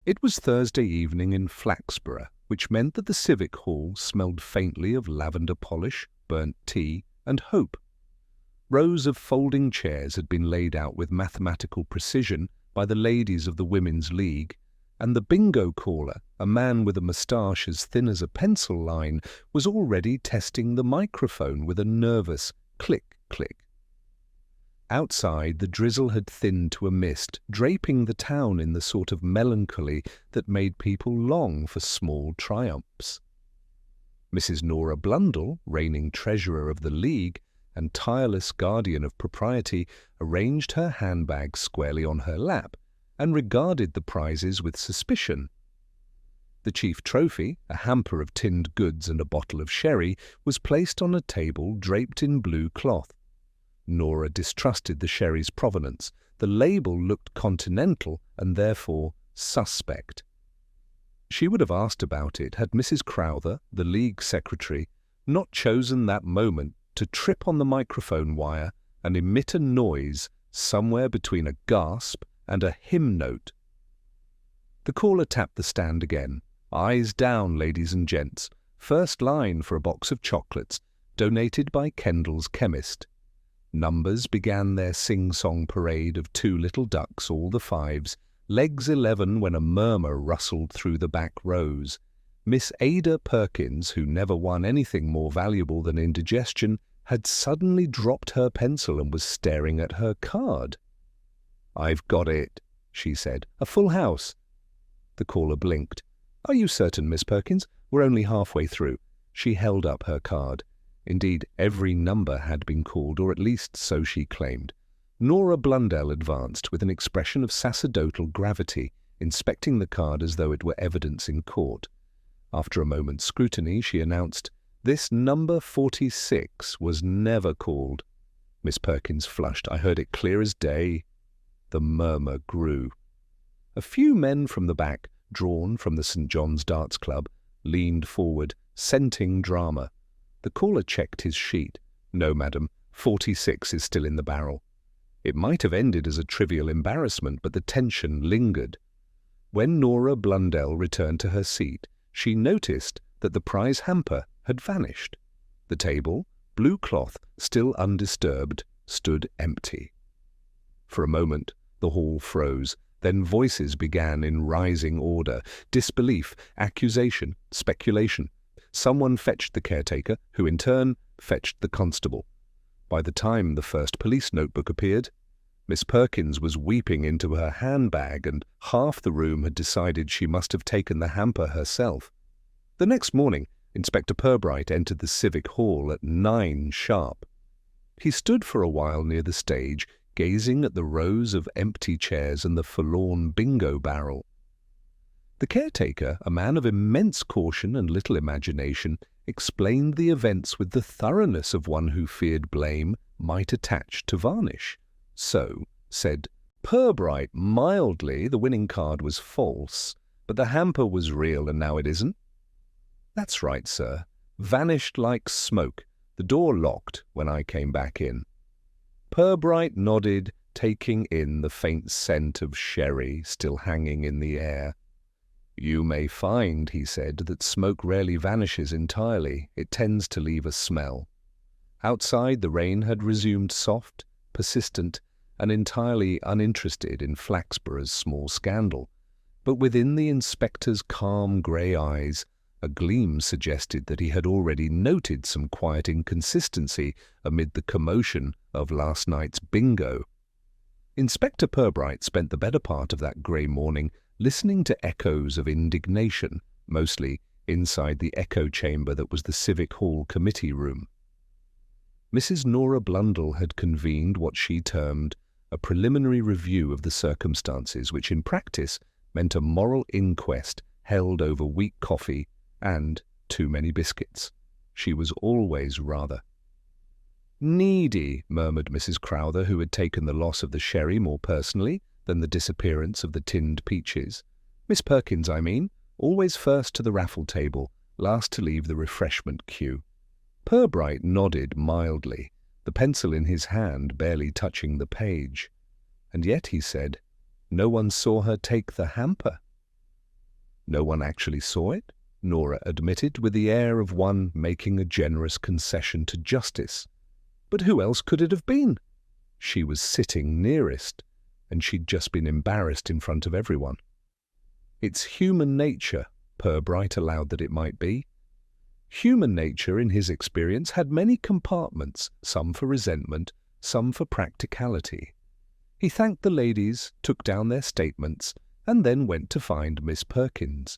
It was Thursday evening in Flaxborough, which meant that the Civic Hall smelled faintly of lavender polish, burnt tea, and hope. Rows of folding chairs had been laid out with mathematical precision by the ladies of the Women's League, and the bingo caller, a man with a moustache as thin as a pencil line, was already testing the microphone with a nervous click-click. Outside, the drizzle had thinned to a mist, draping the town in the sort of melancholy that made people long for small triumphs. Mrs. Nora Blundell, reigning treasurer of the League and tireless guardian of propriety, arranged her handbag squarely on her lap and regarded the prizes with suspicion. The chief trophy, a hamper of tinned goods and a bottle of sherry, was placed on a table draped in blue cloth. Nora distrusted the sherry's provenance. The label looked continental and therefore suspect. She would have asked about it had Mrs. Crowther, the League secretary, not chosen that moment to trip on the microphone wire and emit a noise somewhere between a gasp and a hymn note. The caller tapped the stand again. "Eyes down, ladies and gents. First line for a box of chocolates, donated by Kendall's chemist." Numbers began their sing-song parade of two little ducks, all the fives, legs 11 when a murmur rustled through the back rows. Miss Ada Perkins, who never won anything more valuable than indigestion, had suddenly dropped her pencil and was staring at her card. "I've got it," she said. "A full house." The caller blinked. "Are you certain, Miss Perkins? We're only halfway through." She held up her card. Indeed, every number had been called, or at least so she claimed. Nora Blundell advanced with an expression of sacerdotal gravity, inspecting the card as though it were evidence in court. After a moment's scrutiny, she announced, "This number 46 was never called." Miss Perkins flushed. "I heard it clear as day." The murmur grew. A few men from the back, drawn from the St. John's Darts Club, leaned forward, scenting drama. The caller checked his sheet. "No, madam, 46 is still in the barrel." It might have ended as a trivial embarrassment, but the tension lingered. When Nora Blundell returned to her seat, she noticed that the prize hamper had vanished. The table, blue cloth still undisturbed, stood empty. For a moment the hall froze. Then voices began in rising order. Disbelief, accusation, speculation. Someone fetched the caretaker, who in turn fetched the constable. By the time the first police notebook appeared, Miss Perkins was weeping into her handbag, and half the room had decided she must have taken the hamper herself. The next morning, Inspector Purbright entered the Civic Hall at 9 sharp. He stood for a while near the stage, gazing at the rows of empty chairs and the forlorn bingo barrel. The caretaker, a man of immense caution and little imagination, explained the events with the thoroughness of one who feared blame might attach to varnish. "So," said Purbright mildly, "the winning card was false, but the hamper was real and now it isn't?" "That's right, sir. Vanished like smoke. The door locked when I came back in." Purbright nodded, taking in the faint scent of sherry still hanging in the air. "You may find," he said, "that smoke rarely vanishes entirely. It tends to leave a smell." Outside, the rain had resumed soft, persistent, and entirely uninterested in Flaxborough's small scandal. But within the inspector's calm grey eyes, a gleam suggested that he had already noted some quiet inconsistency amid the commotion of last night's bingo. Inspector Purbright spent the better part of that grey morning listening to echoes of indignation, mostly inside the echo chamber that was the Civic Hall committee room. Mrs. Nora Blundell had convened what she termed a preliminary review of the circumstances, which in practice meant a moral inquest held over weak coffee and too many biscuits. She was always rather "needy," murmured Mrs. Crowther, who had taken the loss of the sherry more personally than the disappearance of the tinned peaches. "Miss Perkins, I mean, always first to the raffle table, last to leave the refreshment queue." Purbright nodded mildly, the pencil in his hand barely touching the page. "And yet," he said, "no one saw her take the hamper." No one actually saw it, Nora admitted, with the air of one making a generous concession to justice. But who else could it have been? She was sitting nearest, and she'd just been embarrassed in front of everyone. It's human nature, Purbright allowed that it might be. Human nature, in his experience, had many compartments, some for resentment, some for practicality. He thanked the ladies, took down their statements, and then went to find Miss Perkins.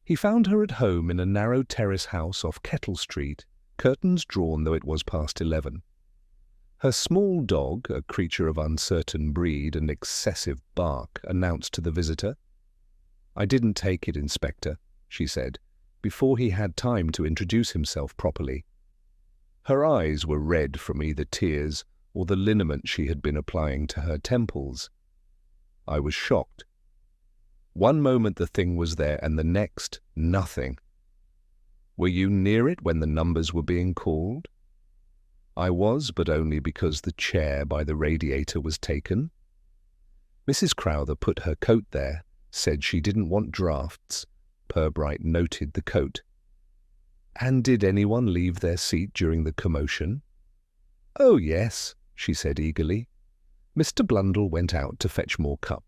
He found her at home in a narrow terrace house off Kettle Street, curtains drawn though it was past 11. Her small dog, a creature of uncertain breed and excessive bark, announced to the visitor. "I didn't take it, Inspector," she said, before he had time to introduce himself properly. Her eyes were red from either tears or the liniment she had been applying to her temples. I was shocked. One moment the thing was there, and the next, nothing. "Were you near it when the numbers were being called?" "I was, but only because the chair by the radiator was taken." Mrs. Crowther put her coat there, said she didn't want drafts. Purbright noted the coat. "And did anyone leave their seat during the commotion?" "Oh, yes," she said eagerly. Mr. Blundell went out to fetch more cups.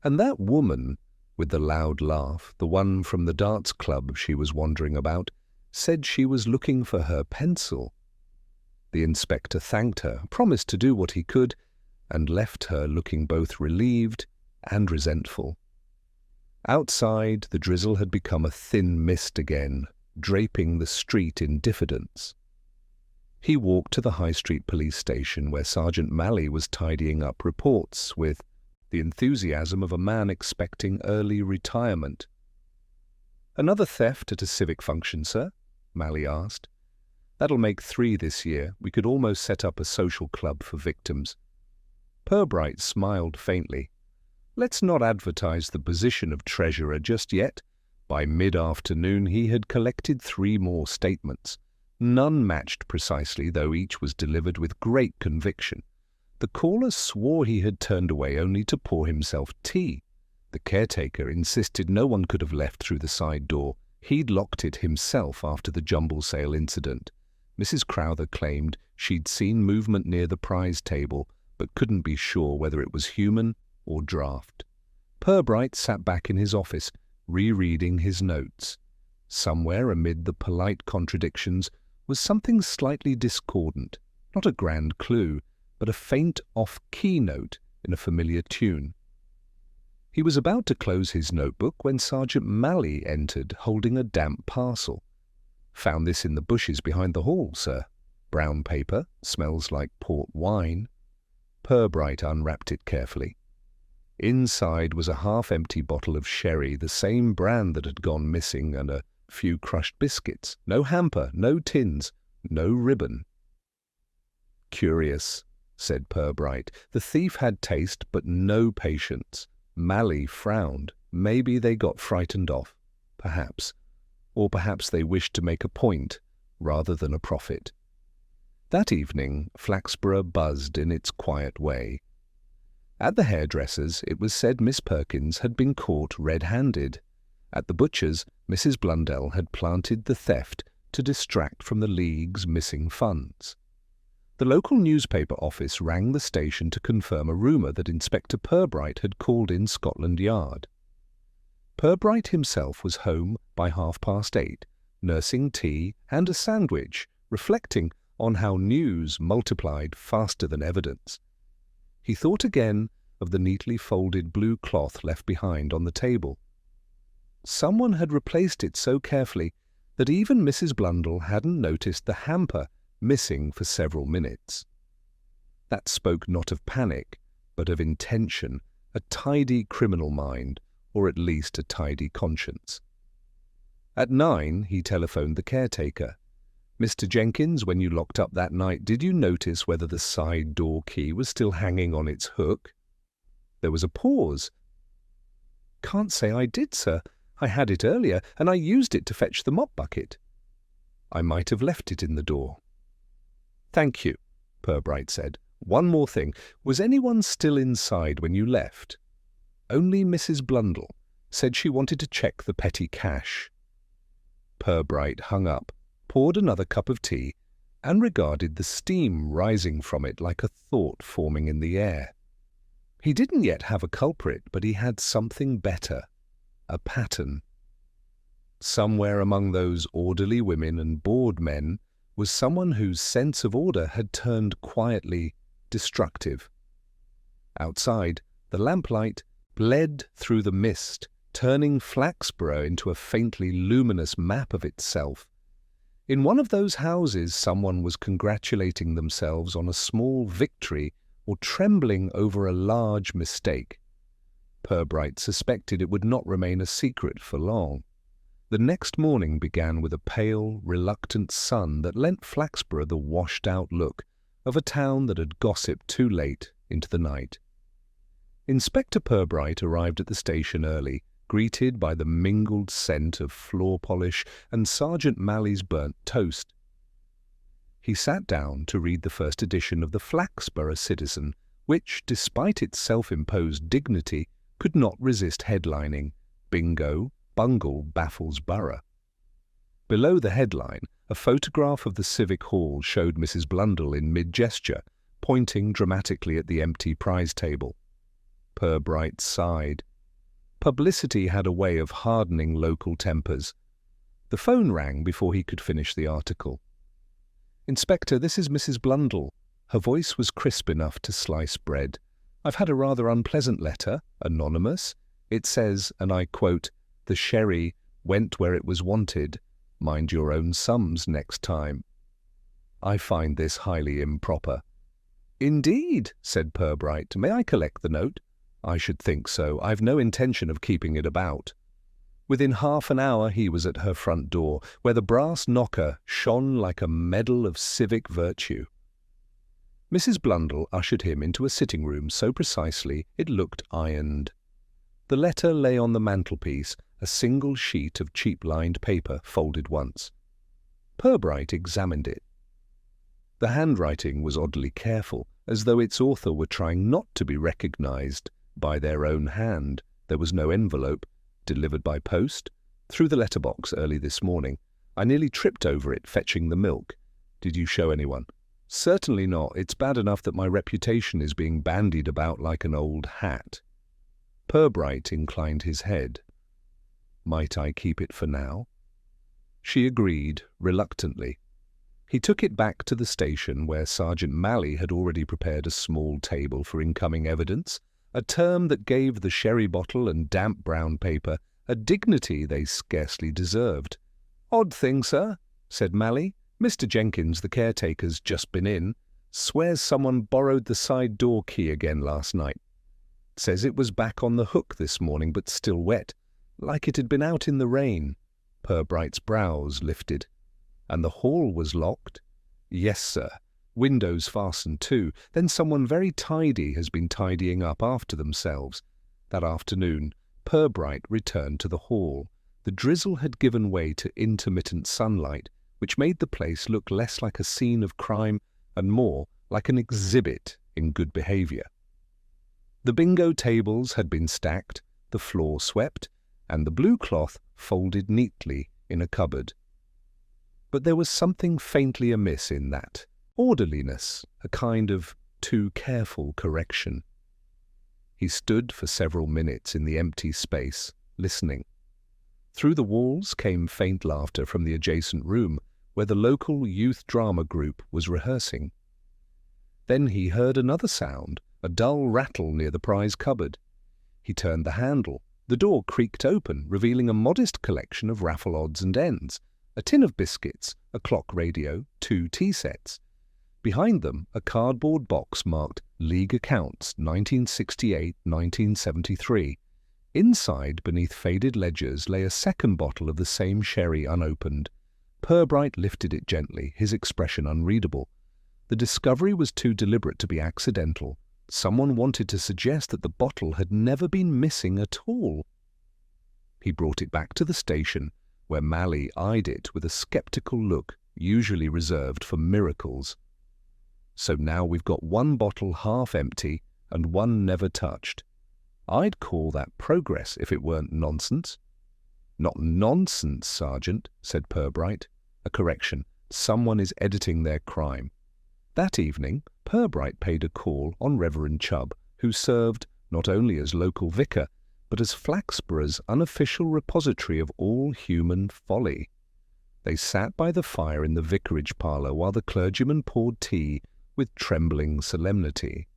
"And that woman," with the loud laugh, the one from the darts club she was wandering about, said she was looking for her pencil. The inspector thanked her, promised to do what he could, and left her looking both relieved and resentful. Outside, the drizzle had become a thin mist again, draping the street in diffidence. He walked to the High Street police station where Sergeant Malley was tidying up reports with the enthusiasm of a man expecting early retirement. "Another theft at a civic function, sir?" Malley asked. "That'll make 3 this year. We could almost set up a social club for victims." Purbright smiled faintly. "Let's not advertise the position of treasurer just yet." By mid-afternoon he had collected 3 more statements. None matched precisely, though each was delivered with great conviction. The caller swore he had turned away only to pour himself tea. The caretaker insisted no one could have left through the side door. He'd locked it himself after the jumble sale incident. Mrs. Crowther claimed she'd seen movement near the prize table, but couldn't be sure whether it was human or draft. Purbright sat back in his office, rereading his notes. Somewhere amid the polite contradictions was something slightly discordant, not a grand clue, but a faint off-key note in a familiar tune. He was about to close his notebook when Sergeant Malley entered, holding a damp parcel. "Found this in the bushes behind the hall, sir. Brown paper, smells like port wine." Purbright unwrapped it carefully. Inside was a half-empty bottle of sherry, the same brand that had gone missing, and a few crushed biscuits. No hamper, no tins, no ribbon. "Curious," said Purbright. The thief had taste, but no patience. Malley frowned. Maybe they got frightened off. Perhaps. Or perhaps they wished to make a point rather than a profit. That evening, Flaxborough buzzed in its quiet way. At the hairdresser's, it was said Miss Perkins had been caught red-handed. At the butcher's, Mrs. Blundell had planted the theft to distract from the League's missing funds. The local newspaper office rang the station to confirm a rumour that Inspector Purbright had called in Scotland Yard. Purbright himself was home by 8:30, nursing tea and a sandwich, reflecting on how news multiplied faster than evidence. He thought again of the neatly folded blue cloth left behind on the table. Someone had replaced it so carefully that even Mrs. Blundell hadn't noticed the hamper missing for several minutes. That spoke not of panic, but of intention, a tidy criminal mind, or at least a tidy conscience. At 9, he telephoned the caretaker. "Mr. Jenkins, when you locked up that night, did you notice whether the side door key was still hanging on its hook?" There was a pause. "Can't say I did, sir. I had it earlier, and I used it to fetch the mop bucket." "I might have left it in the door." "Thank you," Purbright said. "One more thing. Was anyone still inside when you left?" "Only Mrs. Blundell. said she wanted to check the petty cash. Purbright hung up, poured another cup of tea, and regarded the steam rising from it like a thought forming in the air. He didn't yet have a culprit, but he had something better, a pattern. Somewhere among those orderly women and bored men was someone whose sense of order had turned quietly destructive. Outside, the lamplight bled through the mist, turning Flaxborough into a faintly luminous map of itself. In one of those houses, someone was congratulating themselves on a small victory or trembling over a large mistake. Purbright suspected it would not remain a secret for long. The next morning began with a pale, reluctant sun that lent Flaxborough the washed-out look of a town that had gossiped too late into the night. Inspector Purbright arrived at the station early, greeted by the mingled scent of floor polish and Sergeant Malley's burnt toast. He sat down to read the first edition of the Flaxborough Citizen, which, despite its self-imposed dignity, could not resist headlining, "Bingo, Bungle baffles Borough." Below the headline, a photograph of the Civic Hall showed Mrs. Blundell in mid-gesture, pointing dramatically at the empty prize table. Purbright sighed. Publicity had a way of hardening local tempers. The phone rang before he could finish the article. "Inspector, this is Mrs. Blundell." Her voice was crisp enough to slice bread. "I've had a rather unpleasant letter, anonymous. It says, and I quote, 'The sherry went where it was wanted. Mind your own sums next time.' I find this highly improper." "Indeed," said Purbright. "May I collect the note?" "I should think so. I've no intention of keeping it about." Within half an hour he was at her front door, where the brass knocker shone like a medal of civic virtue. Mrs. Blundell ushered him into a sitting-room so precisely it looked ironed. The letter lay on the mantelpiece, a single sheet of cheap-lined paper folded once. Purbright examined it. The handwriting was oddly careful, as though its author were trying not to be recognized by their own hand. There was no envelope. "Delivered by post. Through the letterbox early this morning. I nearly tripped over it fetching the milk. Did you show anyone?" "Certainly not. It's bad enough that my reputation is being bandied about like an old hat." Purbright inclined his head. "Might I keep it for now?" She agreed, reluctantly. He took it back to the station, where Sergeant Malley had already prepared a small table for incoming evidence, a term that gave the sherry bottle and damp brown paper a dignity they scarcely deserved. "Odd thing, sir," said Malley. "Mr. Jenkins, the caretaker's just been in. Swears someone borrowed the side door key again last night. Says it was back on the hook this morning, but still wet, like it had been out in the rain." Purbright's brows lifted. "And the hall was locked?" "Yes, sir. Windows fastened too. Then someone very tidy has been tidying up after themselves." That afternoon, Purbright returned to the hall. The drizzle had given way to intermittent sunlight, which made the place look less like a scene of crime and more like an exhibit in good behavior. The bingo tables had been stacked, the floor swept, and the blue cloth folded neatly in a cupboard. But there was something faintly amiss in that orderliness, a kind of too careful correction. He stood for several minutes in the empty space, listening. Through the walls came faint laughter from the adjacent room, where the local youth drama group was rehearsing. Then he heard another sound, a dull rattle near the prize cupboard. He turned the handle. The door creaked open, revealing a modest collection of raffle odds and ends, a tin of biscuits, a clock radio, 2 tea sets. Behind them, a cardboard box marked League Accounts 1968-1973. Inside, beneath faded ledgers, lay a second bottle of the same sherry unopened. Purbright lifted it gently, his expression unreadable. The discovery was too deliberate to be accidental. Someone wanted to suggest that the bottle had never been missing at all. He brought it back to the station, where Malley eyed it with a sceptical look usually reserved for miracles. "So now we've got one bottle half empty and one never touched." I'd call that progress if it weren't nonsense." "Not nonsense, Sergeant," said Purbright. "A correction. Someone is editing their crime." That evening, Purbright paid a call on Reverend Chubb, who served not only as local vicar, but as Flaxborough's unofficial repository of all human folly. They sat by the fire in the vicarage parlour while the clergyman poured tea with trembling solemnity.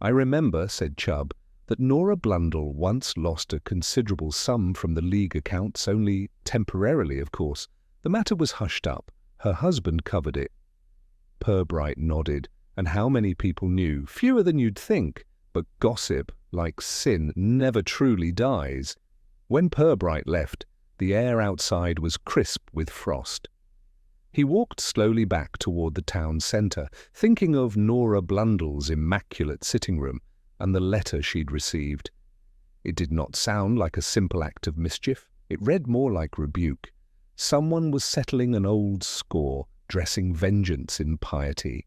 "I remember," said Chubb, "that Nora Blundell once lost a considerable sum from the League accounts, only temporarily, of course. The matter was hushed up. Her husband covered it." Purbright nodded. "And how many people knew? Fewer than you'd think. But gossip, like sin, never truly dies." When Purbright left, the air outside was crisp with frost. He walked slowly back toward the town centre, thinking of Nora Blundell's immaculate sitting-room and the letter she'd received. It did not sound like a simple act of mischief. It read more like rebuke. Someone was settling an old score, dressing vengeance in piety.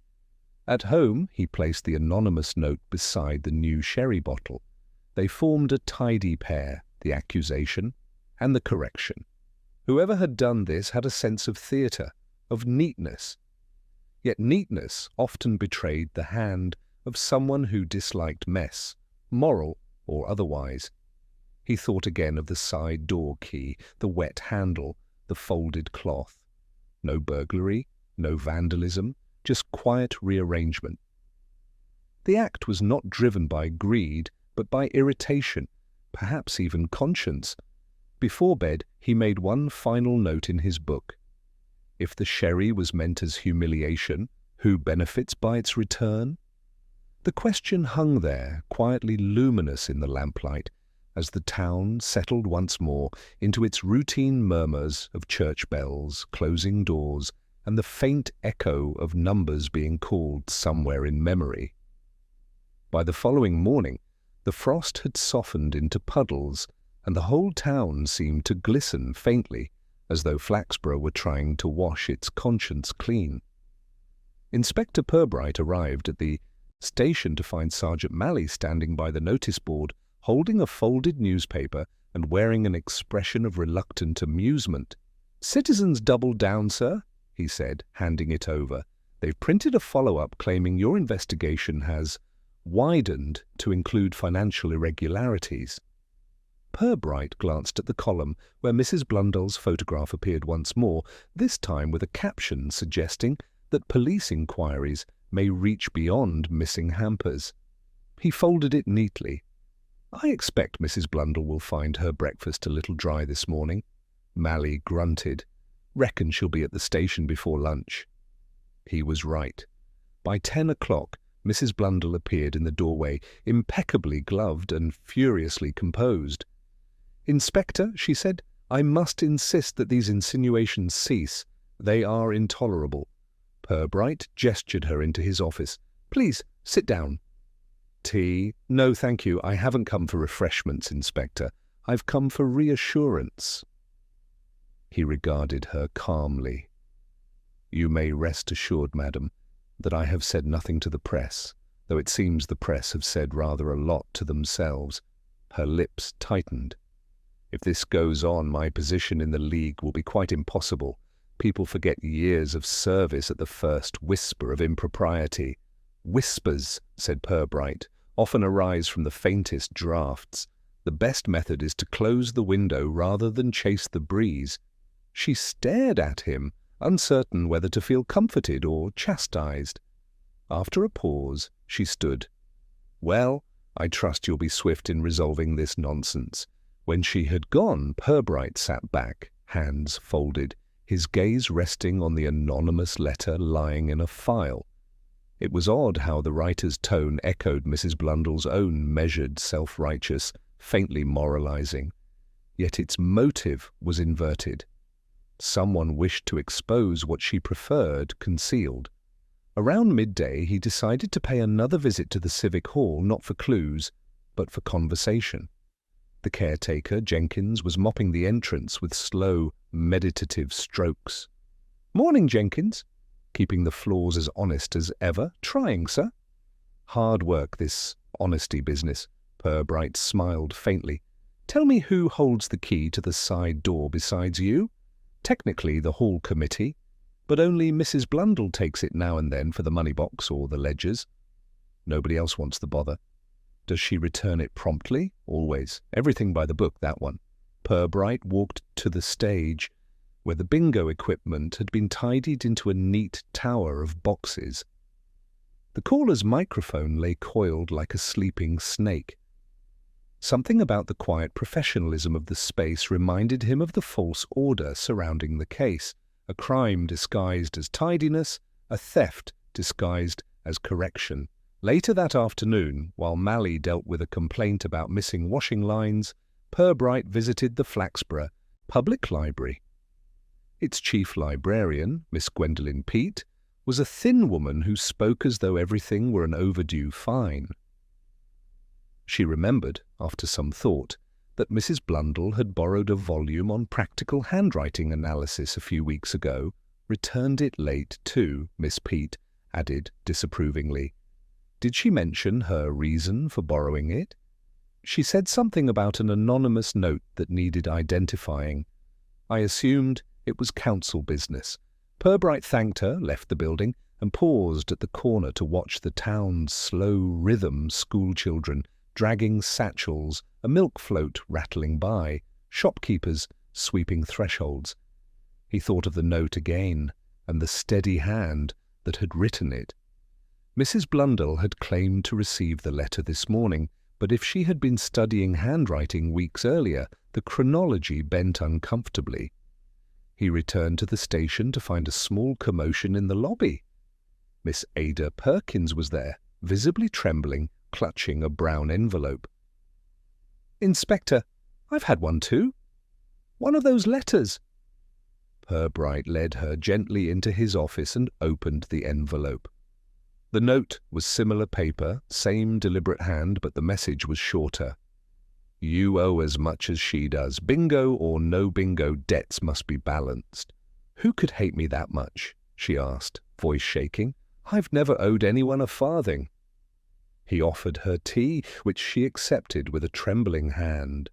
At home, he placed the anonymous note beside the new sherry bottle. They formed a tidy pair, the accusation and the correction. Whoever had done this had a sense of theatre, of neatness. Yet neatness often betrayed the hand of someone who disliked mess, moral or otherwise. He thought again of the side door key, the wet handle, the folded cloth. No burglary, no vandalism, just quiet rearrangement. The act was not driven by greed, but by irritation, perhaps even conscience. Before bed, he made one final note in his book. If the sherry was meant as humiliation, who benefits by its return? The question hung there, quietly luminous in the lamplight, as the town settled once more into its routine murmurs of church bells, closing doors, and the faint echo of numbers being called somewhere in memory. By the following morning, the frost had softened into puddles, and the whole town seemed to glisten faintly, as though Flaxborough were trying to wash its conscience clean. Inspector Purbright arrived at the station to find Sergeant Malley standing by the notice board, holding a folded newspaper and wearing an expression of reluctant amusement. "Citizens doubled down, sir," he said, handing it over. "They've printed a follow-up claiming your investigation has widened to include financial irregularities." Purbright glanced at the column where Mrs. Blundell's photograph appeared once more, this time with a caption suggesting that police inquiries may reach beyond missing hampers. He folded it neatly. "I expect Mrs. Blundell will find her breakfast a little dry this morning." Malley grunted. "Reckon she'll be at the station before lunch." He was right. By 10 o'clock, Mrs. Blundell appeared in the doorway, impeccably gloved and furiously composed. "Inspector," she said, "I must insist that these insinuations cease. They are intolerable." Purbright gestured her into his office. "Please, sit down." "Tea? No, thank you. I haven't come for refreshments, Inspector. I've come for reassurance." He regarded her calmly. "You may rest assured, madam, that I have said nothing to the press, though it seems the press have said rather a lot to themselves." Her lips tightened. "If this goes on, my position in the League will be quite impossible. People forget years of service at the first whisper of impropriety." "Whispers," said Purbright, "often arise from the faintest draughts. The best method is to close the window rather than chase the breeze." She stared at him, uncertain whether to feel comforted or chastised. After a pause, she stood. "Well, I trust you'll be swift in resolving this nonsense." When she had gone, Purbright sat back, hands folded, his gaze resting on the anonymous letter lying in a file. It was odd how the writer's tone echoed Mrs. Blundell's own measured, self-righteous, faintly moralizing. Yet its motive was inverted. Someone wished to expose what she preferred concealed. Around midday, he decided to pay another visit to the Civic Hall, not for clues, but for conversation. The caretaker, Jenkins, was mopping the entrance with slow, meditative strokes. "Morning, Jenkins." "Keeping the floors as honest as ever." "Trying, sir." "Hard work, this honesty business." Purbright smiled faintly. "Tell me who holds the key to the side door besides you? Technically the hall committee, but only Mrs. Blundell takes it now and then for the money box or the ledgers. Nobody else wants the bother. Does she return it promptly? Always. Everything by the book, that one." Purbright walked to the stage, where the bingo equipment had been tidied into a neat tower of boxes. The caller's microphone lay coiled like a sleeping snake. Something about the quiet professionalism of the space reminded him of the false order surrounding the case, a crime disguised as tidiness, a theft disguised as correction. Later that afternoon, while Mally dealt with a complaint about missing washing lines, Purbright visited the Flaxborough Public Library. Its chief librarian, Miss Gwendolen Peat, was a thin woman who spoke as though everything were an overdue fine. She remembered, after some thought, that Mrs. Blundell had borrowed a volume on practical handwriting analysis a few weeks ago, returned it late too, Miss Peat added disapprovingly. Did she mention her reason for borrowing it? She said something about an anonymous note that needed identifying. I assumed it was council business. Purbright thanked her, left the building, and paused at the corner to watch the town's slow rhythm schoolchildren dragging satchels, a milk float rattling by, shopkeepers sweeping thresholds. He thought of the note again, and the steady hand that had written it. Mrs. Blundell had claimed to receive the letter this morning, but if she had been studying handwriting weeks earlier, the chronology bent uncomfortably. He returned to the station to find a small commotion in the lobby. Miss Ada Perkins was there, visibly trembling, clutching a brown envelope. "Inspector, I've had one too. One of those letters." Purbright led her gently into his office and opened the envelope. The note was similar paper, same deliberate hand, but the message was shorter. "You owe as much as she does. Bingo or no bingo, debts must be balanced." "Who could hate me that much?" she asked, voice shaking. "I've never owed anyone a farthing." He offered her tea, which she accepted with a trembling hand.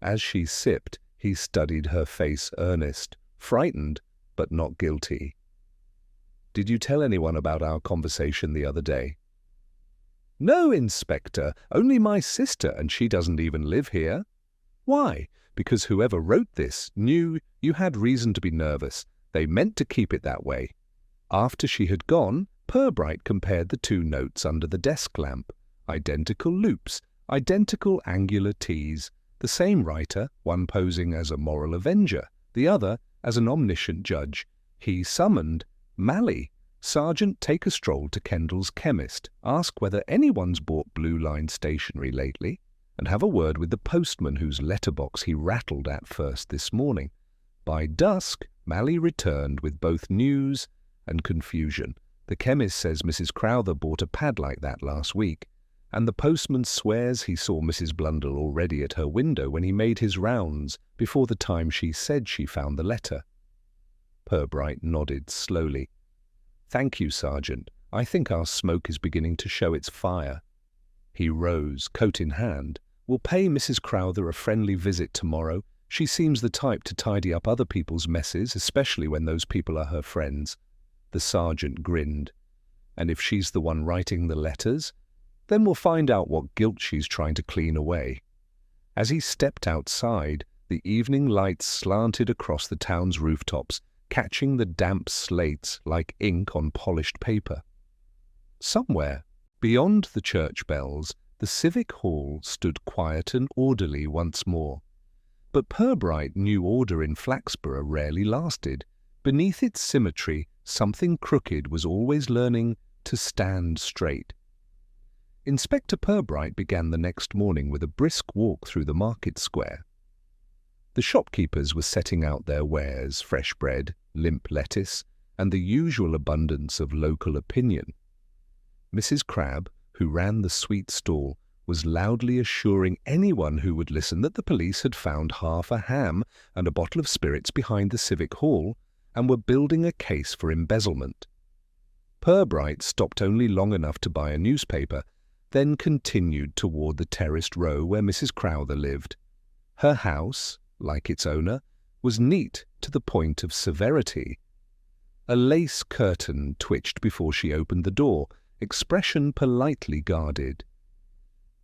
As she sipped, he studied her face earnest, frightened, but not guilty. "Did you tell anyone about our conversation the other day?" "No, Inspector, only my sister, and she doesn't even live here." "Why?" "Because whoever wrote this knew you had reason to be nervous. They meant to keep it that way." After she had gone, Purbright compared the two notes under the desk lamp. Identical loops, identical angular T's. The same writer, one posing as a moral avenger, the other as an omniscient judge. He summoned Mally. "Sergeant, take a stroll to Kendall's chemist. Ask whether anyone's bought Blue Line stationery lately, and have a word with the postman whose letterbox he rattled at first this morning." By dusk, Mally returned with both news and confusion. "The chemist says Mrs. Crowther bought a pad like that last week, and the postman swears he saw Mrs. Blundell already at her window when he made his rounds before the time she said she found the letter." Purbright nodded slowly. "Thank you, Sergeant. I think our smoke is beginning to show its fire." He rose, coat in hand. "We'll pay Mrs. Crowther a friendly visit tomorrow. She seems the type to tidy up other people's messes, especially when those people are her friends." The sergeant grinned. "And if she's the one writing the letters, then we'll find out what guilt she's trying to clean away." As he stepped outside, the evening light slanted across the town's rooftops, catching the damp slates like ink on polished paper. Somewhere, beyond the church bells, the civic hall stood quiet and orderly once more. But Purbright knew order in Flaxborough rarely lasted. Beneath its symmetry, something crooked was always learning to stand straight. Inspector Purbright began the next morning with a brisk walk through the market square. The shopkeepers were setting out their wares, fresh bread, limp lettuce, and the usual abundance of local opinion. Mrs. Crabbe, who ran the sweet stall, was loudly assuring anyone who would listen that the police had found half a ham and a bottle of spirits behind the civic hall and were building a case for embezzlement. Purbright stopped only long enough to buy a newspaper, then continued toward the terraced row where Mrs. Crowther lived. Her house, like its owner, was neat to the point of severity. A lace curtain twitched before she opened the door, expression politely guarded.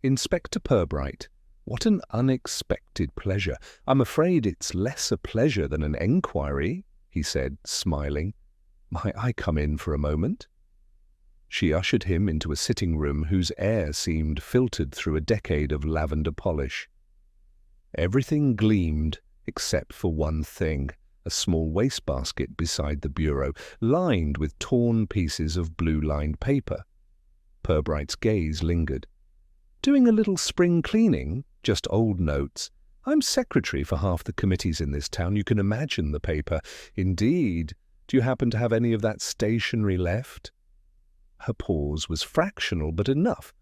Inspector Purbright, what an unexpected pleasure. I'm afraid it's less a pleasure than an enquiry, he said, smiling. Might I come in for a moment? She ushered him into a sitting room whose air seemed filtered through a decade of lavender polish. Everything gleamed except for one thing, a small wastebasket beside the bureau, lined with torn pieces of blue-lined paper. Purbright's gaze lingered. Doing a little spring cleaning? Just old notes. I'm secretary for half the committees in this town. You can imagine the paper. Indeed. Do you happen to have any of that stationery left? Her pause was fractional, but enough.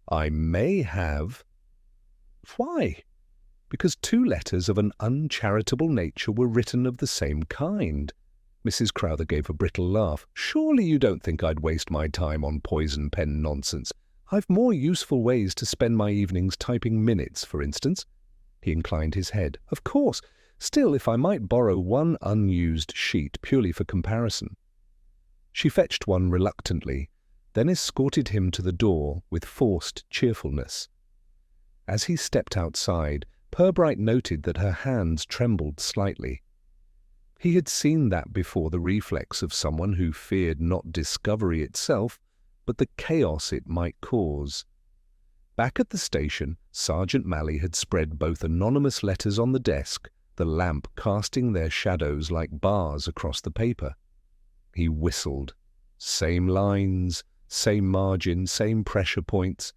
I may have. Why? Because 2 letters of an uncharitable nature were written of the same kind. Mrs. Crowther gave a brittle laugh. Surely you don't think I'd waste my time on poison pen nonsense. I've more useful ways to spend my evenings typing minutes, for instance. He inclined his head. Of course. Still, if I might borrow one unused sheet purely for comparison. She fetched one reluctantly, then escorted him to the door with forced cheerfulness. As he stepped outside, Purbright noted that her hands trembled slightly. He had seen that before, the reflex of someone who feared not discovery itself, but the chaos it might cause. Back at the station, Sergeant Malley had spread both anonymous letters on the desk, the lamp casting their shadows like bars across the paper. He whistled. Same lines, same margin, same pressure points.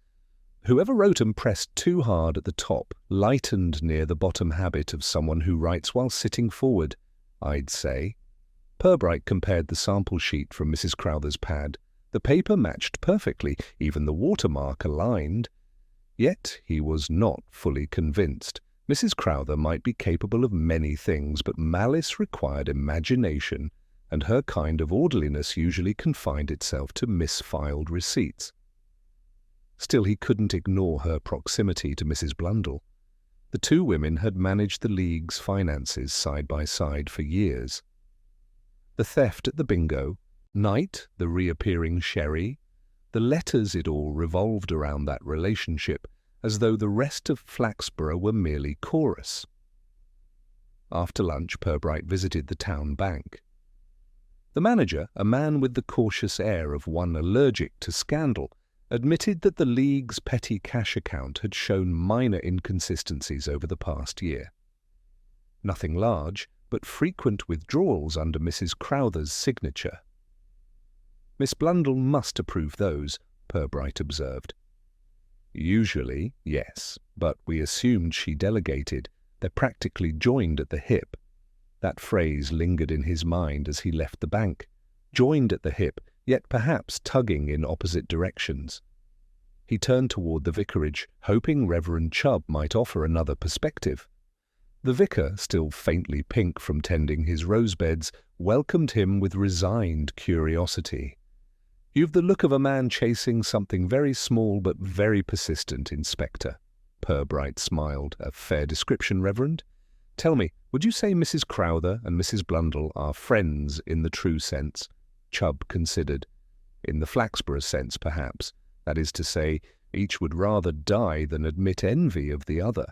Whoever wrote 'em pressed too hard at the top, lightened near the bottom, habit of someone who writes while sitting forward, I'd say. Purbright compared the sample sheet from Mrs. Crowther's pad. The paper matched perfectly, even the watermark aligned. Yet he was not fully convinced. Mrs. Crowther might be capable of many things, but malice required imagination, and her kind of orderliness usually confined itself to misfiled receipts. Still, he couldn't ignore her proximity to Mrs. Blundell. The 2 women had managed the League's finances side by side for years. The theft at the bingo, Night, the reappearing sherry, the letters, it all revolved around that relationship, as though the rest of Flaxborough were merely chorus. After lunch, Purbright visited the town bank. The manager, a man with the cautious air of one allergic to scandal, admitted that the League's petty cash account had shown minor inconsistencies over the past year. Nothing large, but frequent withdrawals under Mrs. Crowther's signature. Miss Blundell must approve those, Purbright observed. Usually, yes, but we assumed she delegated. They're practically joined at the hip. That phrase lingered in his mind as he left the bank. Joined at the hip, yet perhaps tugging in opposite directions. He turned toward the vicarage, hoping Reverend Chubb might offer another perspective. The vicar, still faintly pink from tending his rosebeds, welcomed him with resigned curiosity. You've the look of a man chasing something very small but very persistent, Inspector. Purbright smiled. A fair description, Reverend. Tell me, would you say Mrs. Crowther and Mrs. Blundell are friends in the true sense? Chubb considered. In the Flaxborough sense, perhaps. That is to say, each would rather die than admit envy of the other.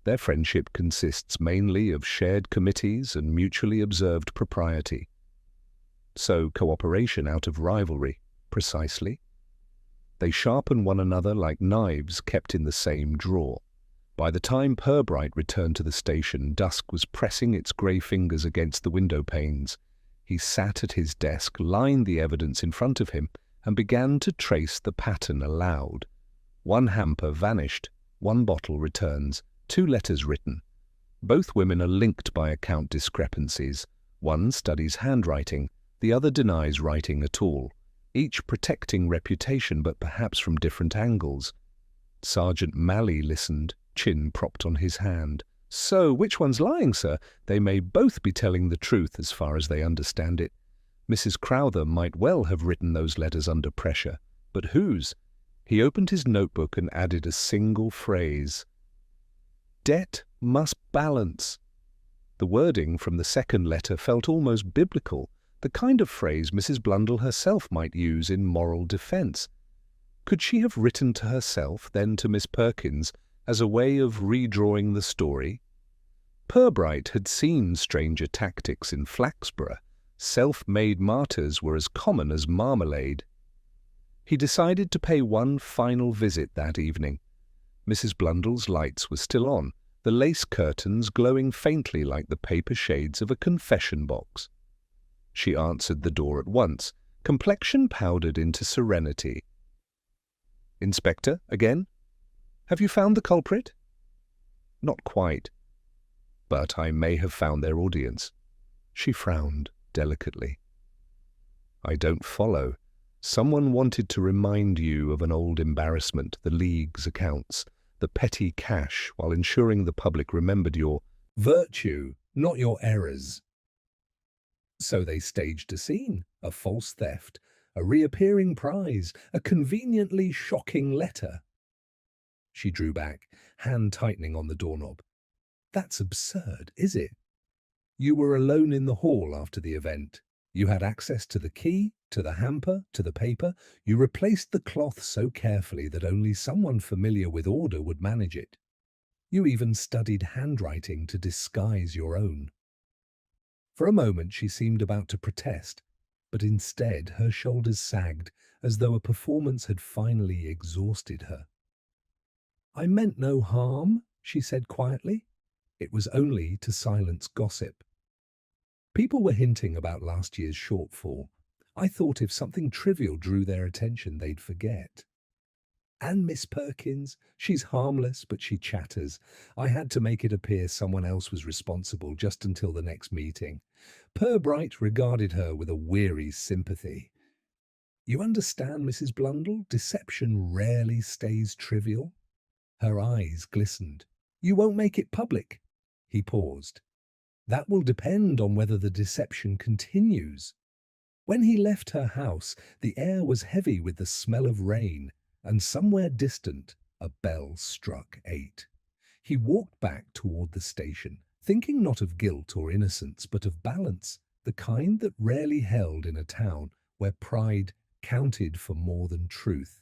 Their friendship consists mainly of shared committees and mutually observed propriety. So cooperation out of rivalry, precisely. They sharpen one another like knives kept in the same drawer. By the time Purbright returned to the station, dusk was pressing its grey fingers against the window panes. He sat at his desk, lined the evidence in front of him, and began to trace the pattern aloud. One hamper vanished, 1 bottle returns, 2 letters written. Both women are linked by account discrepancies. One studies handwriting, the other denies writing at all, each protecting reputation but perhaps from different angles. Sergeant Malley listened, chin propped on his hand. So, which one's lying, sir? They may both be telling the truth as far as they understand it. Mrs. Crowther might well have written those letters under pressure, but whose? He opened his notebook and added a single phrase. Debt must balance. The wording from the second letter felt almost biblical, the kind of phrase Mrs. Blundell herself might use in moral defence. Could she have written to herself, then to Miss Perkins, as a way of redrawing the story? Purbright had seen stranger tactics in Flaxborough. Self-made martyrs were as common as marmalade. He decided to pay one final visit that evening. Mrs. Blundell's lights were still on, the lace curtains glowing faintly like the paper shades of a confession box. She answered the door at once, complexion powdered into serenity. "Inspector, again? Have you found the culprit?" "Not quite. But I may have found their audience." She frowned delicately. "I don't follow. Someone wanted to remind you of an old embarrassment, the League's accounts, the petty cash, while ensuring the public remembered your virtue, not your errors. So they staged a scene, a false theft, a reappearing prize, a conveniently shocking letter." She drew back, hand tightening on the doorknob. "That's absurd, is it? You were alone in the hall after the event. You had access to the key, to the hamper, to the paper. You replaced the cloth so carefully that only someone familiar with order would manage it. You even studied handwriting to disguise your own." For a moment she seemed about to protest, but instead her shoulders sagged as though a performance had finally exhausted her. "I meant no harm," she said quietly. "It was only to silence gossip. People were hinting about last year's shortfall. I thought if something trivial drew their attention, they'd forget. And Miss Perkins, she's harmless, but she chatters. I had to make it appear someone else was responsible just until the next meeting. Purbright regarded her with a weary sympathy. You understand, Mrs. Blundell, deception rarely stays trivial." Her eyes glistened. "You won't make it public?" He paused. "That will depend on whether the deception continues." When he left her house, the air was heavy with the smell of rain, and somewhere distant a bell struck 8. He walked back toward the station, thinking not of guilt or innocence, but of balance, the kind that rarely held in a town where pride counted for more than truth.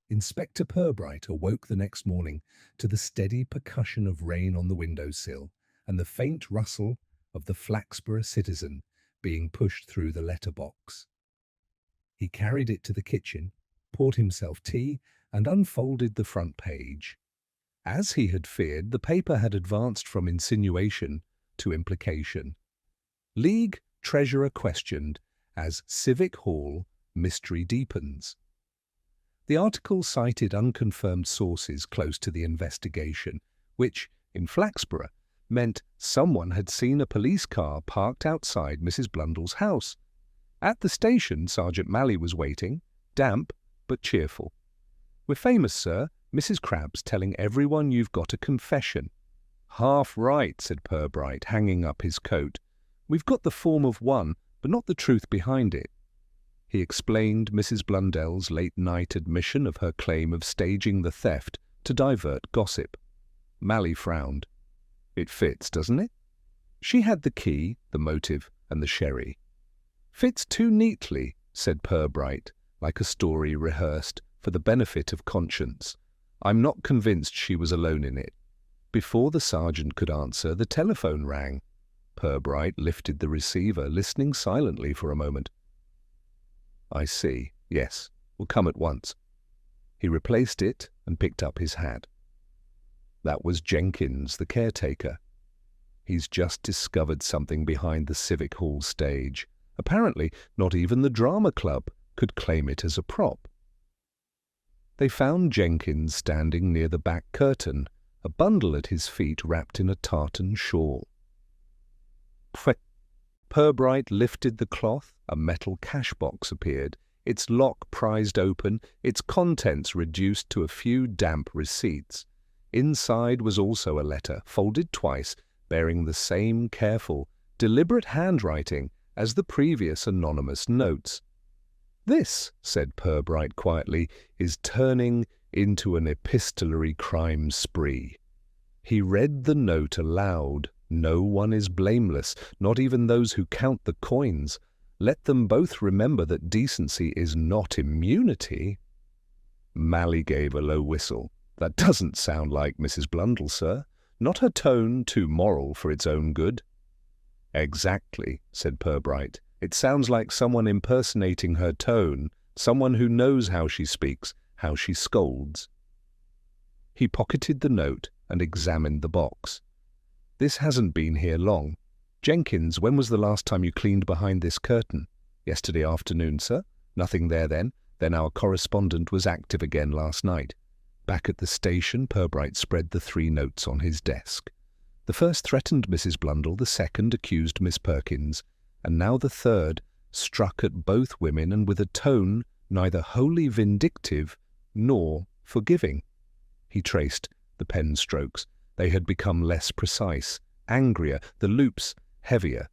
Inspector Purbright awoke the next morning to the steady percussion of rain on the windowsill and the faint rustle of the Flaxborough Citizen being pushed through the letterbox. He carried it to the kitchen, poured himself tea, and unfolded the front page. As he had feared, the paper had advanced from insinuation to implication. League Treasurer questioned as Civic Hall mystery deepens. The article cited unconfirmed sources close to the investigation, which, in Flaxborough, meant someone had seen a police car parked outside Mrs. Blundell's house. At the station, Sergeant Malley was waiting, damp but cheerful. "We're famous, sir. Mrs. Crabb's telling everyone you've got a confession." "Half right," said Purbright, hanging up his coat. "We've got the form of one, but not the truth behind it." He explained Mrs. Blundell's late-night admission of her claim of staging the theft to divert gossip. Malley frowned. "It fits, doesn't it?" She had the key, the motive, and the sherry. "Fits too neatly," said Purbright, like a story rehearsed for the benefit of conscience. "I'm not convinced she was alone in it." Before the sergeant could answer, the telephone rang. Purbright lifted the receiver, listening silently for a moment. "I see. Yes, we'll come at once." He replaced it and picked up his hat. That was Jenkins, the caretaker. "He's just discovered something behind the Civic Hall stage. Apparently, not even the drama club could claim it as a prop." They found Jenkins standing near the back curtain, a bundle at his feet wrapped in a tartan shawl. Purbright lifted the cloth. A metal cash box appeared, its lock prized open, its contents reduced to a few damp receipts. Inside was also a letter, folded twice, bearing the same careful, deliberate handwriting as the previous anonymous notes. "This," said Purbright quietly, "is turning into an epistolary crime spree." He read the note aloud. "No one is blameless, not even those who count the coins. Let them both remember that decency is not immunity." Mally gave a low whistle. "That doesn't sound like Mrs. Blundell, sir. Not her tone too moral for its own good." "Exactly," said Purbright. "It sounds like someone impersonating her tone, someone who knows how she speaks, how she scolds." He pocketed the note and examined the box. "This hasn't been here long. Jenkins, when was the last time you cleaned behind this curtain?" "Yesterday afternoon, sir." "Nothing there then? Then our correspondent was active again last night." Back at the station, Purbright spread the 3 notes on his desk. The first threatened Mrs. Blundell, the second accused Miss Perkins, and now the third struck at both women, and with a tone neither wholly vindictive nor forgiving. He traced the pen strokes. They had become less precise, angrier, the loops heavier.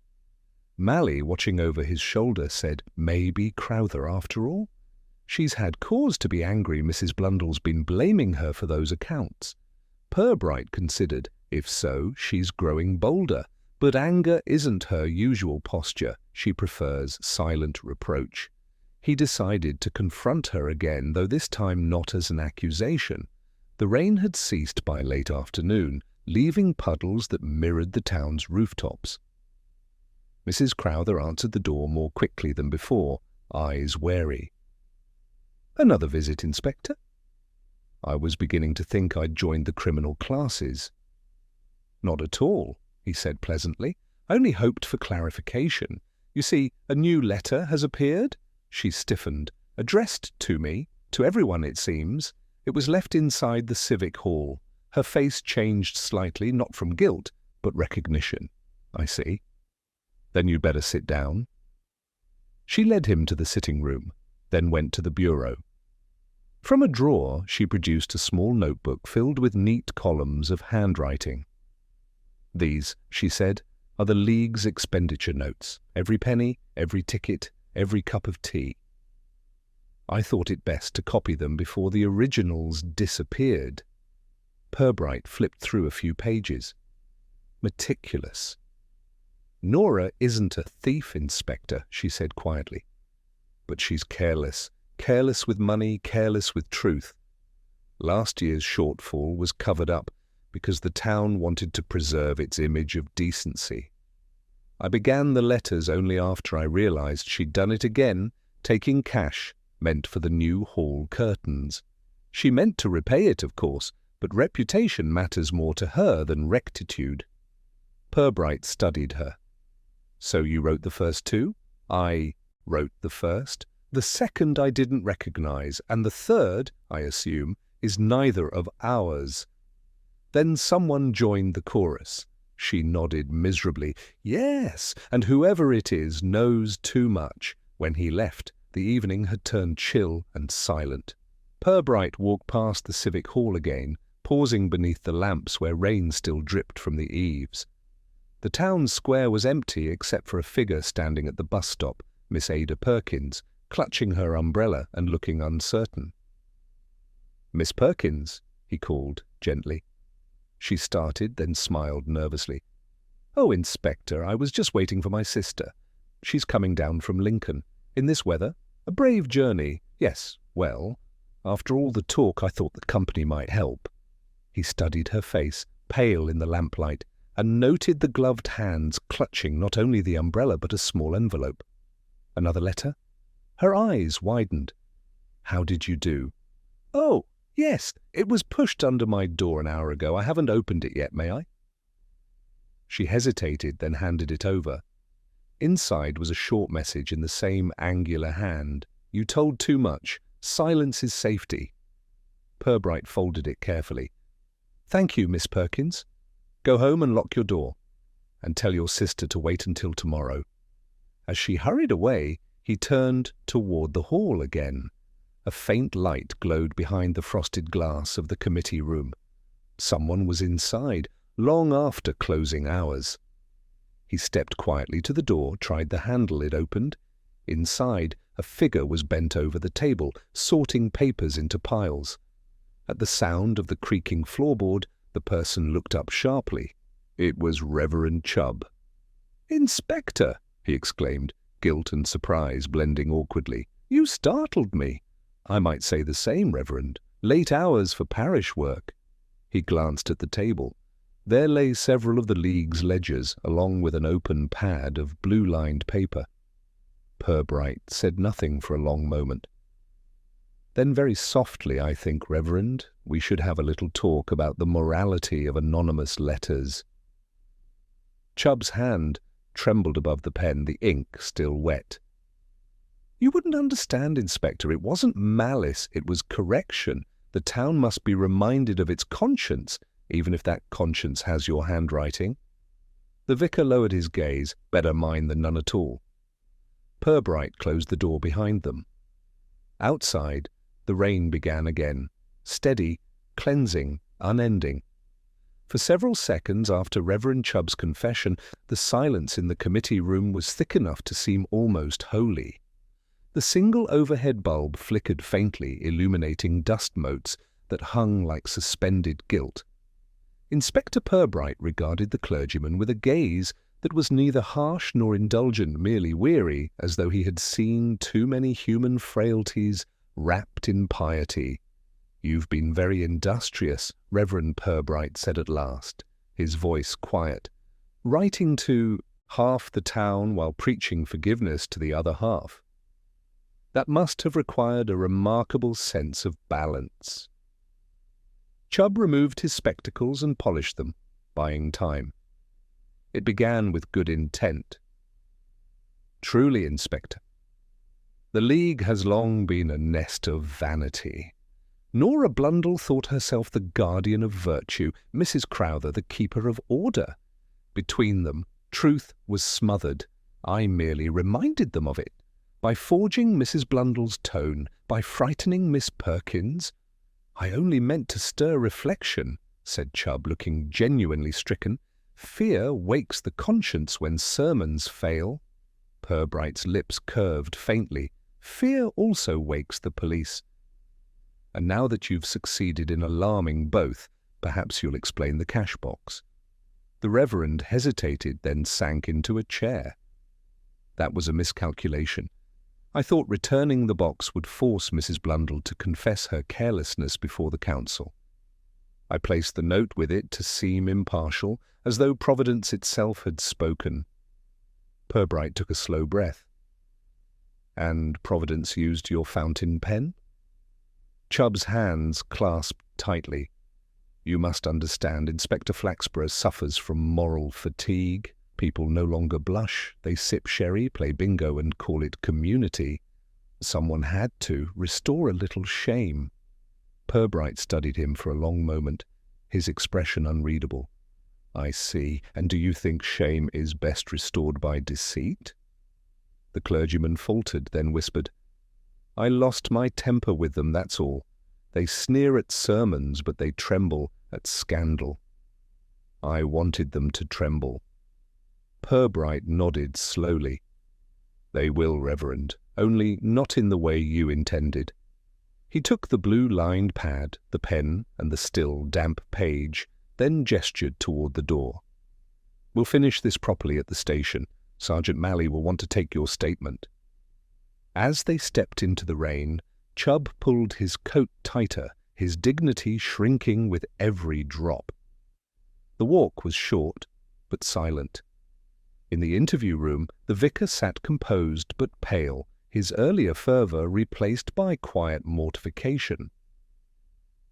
Mally, watching over his shoulder, said, "Maybe Crowther after all? She's had cause to be angry. Mrs. Blundell's been blaming her for those accounts." Purbright considered, "If so, she's growing bolder. But anger isn't her usual posture. She prefers silent reproach." He decided to confront her again, though this time not as an accusation. The rain had ceased by late afternoon, leaving puddles that mirrored the town's rooftops. Mrs. Crowther answered the door more quickly than before, eyes wary. "Another visit, Inspector?" "I was beginning to think I'd joined the criminal classes." "Not at all," he said pleasantly. "I only hoped for clarification. You see, a new letter has appeared." She stiffened. "Addressed to me, to everyone it seems. It was left inside the Civic Hall." Her face changed slightly, not from guilt, but recognition. "I see. Then you'd better sit down." She led him to the sitting room, then went to the bureau. From a drawer she produced a small notebook filled with neat columns of handwriting. "These," she said, "are the League's expenditure notes. Every penny, every ticket, every cup of tea. I thought it best to copy them before the originals disappeared." Purbright flipped through a few pages. "Meticulous." "Nora isn't a thief, Inspector," she said quietly. "But she's careless. Careless with money, careless with truth. Last year's shortfall was covered up because the town wanted to preserve its image of decency. I began the letters only after I realized she'd done it again, taking cash meant for the new hall curtains. She meant to repay it, of course, but reputation matters more to her than rectitude." Purbright studied her. "So you wrote the first 2? "I wrote the first. The second I didn't recognize, and the third, I assume, is neither of ours." Then someone joined the chorus. She nodded miserably. "Yes, and whoever it is knows too much." When he left, the evening had turned chill and silent. Purbright walked past the Civic Hall again, pausing beneath the lamps where rain still dripped from the eaves. The town square was empty except for a figure standing at the bus stop, Miss Ada Perkins, clutching her umbrella and looking uncertain. "Miss Perkins," he called gently. She started, then smiled nervously. "Oh, Inspector, I was just waiting for my sister. She's coming down from Lincoln. In this weather? A brave journey. Yes, well, after all the talk, I thought the company might help." He studied her face, pale in the lamplight, and noted the gloved hands clutching not only the umbrella but a small envelope. "Another letter?" Her eyes widened. "How did you do?" "Oh, yes, it was pushed under my door an hour ago. I haven't opened it yet, may I?" She hesitated, then handed it over. Inside was a short message in the same angular hand. "You told too much. Silence is safety." Purbright folded it carefully. "Thank you, Miss Perkins. Go home and lock your door. And tell your sister to wait until tomorrow." As she hurried away, he turned toward the hall again. A faint light glowed behind the frosted glass of the committee room. Someone was inside, long after closing hours. He stepped quietly to the door, tried the handle. It opened. Inside, a figure was bent over the table, sorting papers into piles. At the sound of the creaking floorboard, the person looked up sharply. It was Reverend Chubb. "Inspector!" he exclaimed, guilt and surprise blending awkwardly. "You startled me." "I might say the same, Reverend. Late hours for parish work." He glanced at the table. There lay several of the League's ledgers, along with an open pad of blue-lined paper. Purbright said nothing for a long moment. Then very softly, "I think, Reverend, we should have a little talk about the morality of anonymous letters." Chubb's hand trembled above the pen, the ink still wet. "You wouldn't understand, Inspector. It wasn't malice, it was correction. The town must be reminded of its conscience, even if that conscience has your handwriting." The vicar lowered his gaze. Better mine than none at all. Purbright closed the door behind them. Outside, the rain began again, steady, cleansing, unending. For several seconds after Reverend Chubb's confession, the silence in the committee room was thick enough to seem almost holy. The single overhead bulb flickered faintly, illuminating dust motes that hung like suspended gilt. Inspector Purbright regarded the clergyman with a gaze that was neither harsh nor indulgent, merely weary, as though he had seen too many human frailties wrapped in piety. "You've been very industrious," Reverend Purbright said at last, his voice quiet. "Writing to half the town while preaching forgiveness to the other half. That must have required a remarkable sense of balance." Chubb removed his spectacles and polished them, buying time. "It began with good intent." "Truly, Inspector. The League has long been a nest of vanity. Nora Blundell thought herself the guardian of virtue, Mrs. Crowther the keeper of order. Between them, truth was smothered. I merely reminded them of it. By forging Mrs. Blundell's tone, by frightening Miss Perkins. I only meant to stir reflection," said Chubb, looking genuinely stricken. "Fear wakes the conscience when sermons fail." Purbright's lips curved faintly. "Fear also wakes the police. And now that you've succeeded in alarming both, perhaps you'll explain the cash box." The Reverend hesitated, then sank into a chair. "That was a miscalculation. I thought returning the box would force Mrs. Blundell to confess her carelessness before the council. I placed the note with it to seem impartial, as though Providence itself had spoken." Purbright took a slow breath. "And Providence used your fountain pen?" Chubb's hands clasped tightly. "You must understand, Inspector Flaxborough suffers from moral fatigue. People no longer blush. They sip sherry, play bingo, and call it community. Someone had to restore a little shame." Purbright studied him for a long moment, his expression unreadable. "I see. And do you think shame is best restored by deceit?" The clergyman faltered, then whispered, "I lost my temper with them, that's all. They sneer at sermons, but they tremble at scandal. I wanted them to tremble." Purbright nodded slowly. "They will, Reverend, only not in the way you intended." He took the blue-lined pad, the pen, and the still, damp page, then gestured toward the door. "We'll finish this properly at the station. Sergeant Malley will want to take your statement." As they stepped into the rain, Chubb pulled his coat tighter, his dignity shrinking with every drop. The walk was short, but silent. In the interview room, the vicar sat composed but pale, his earlier fervour replaced by quiet mortification.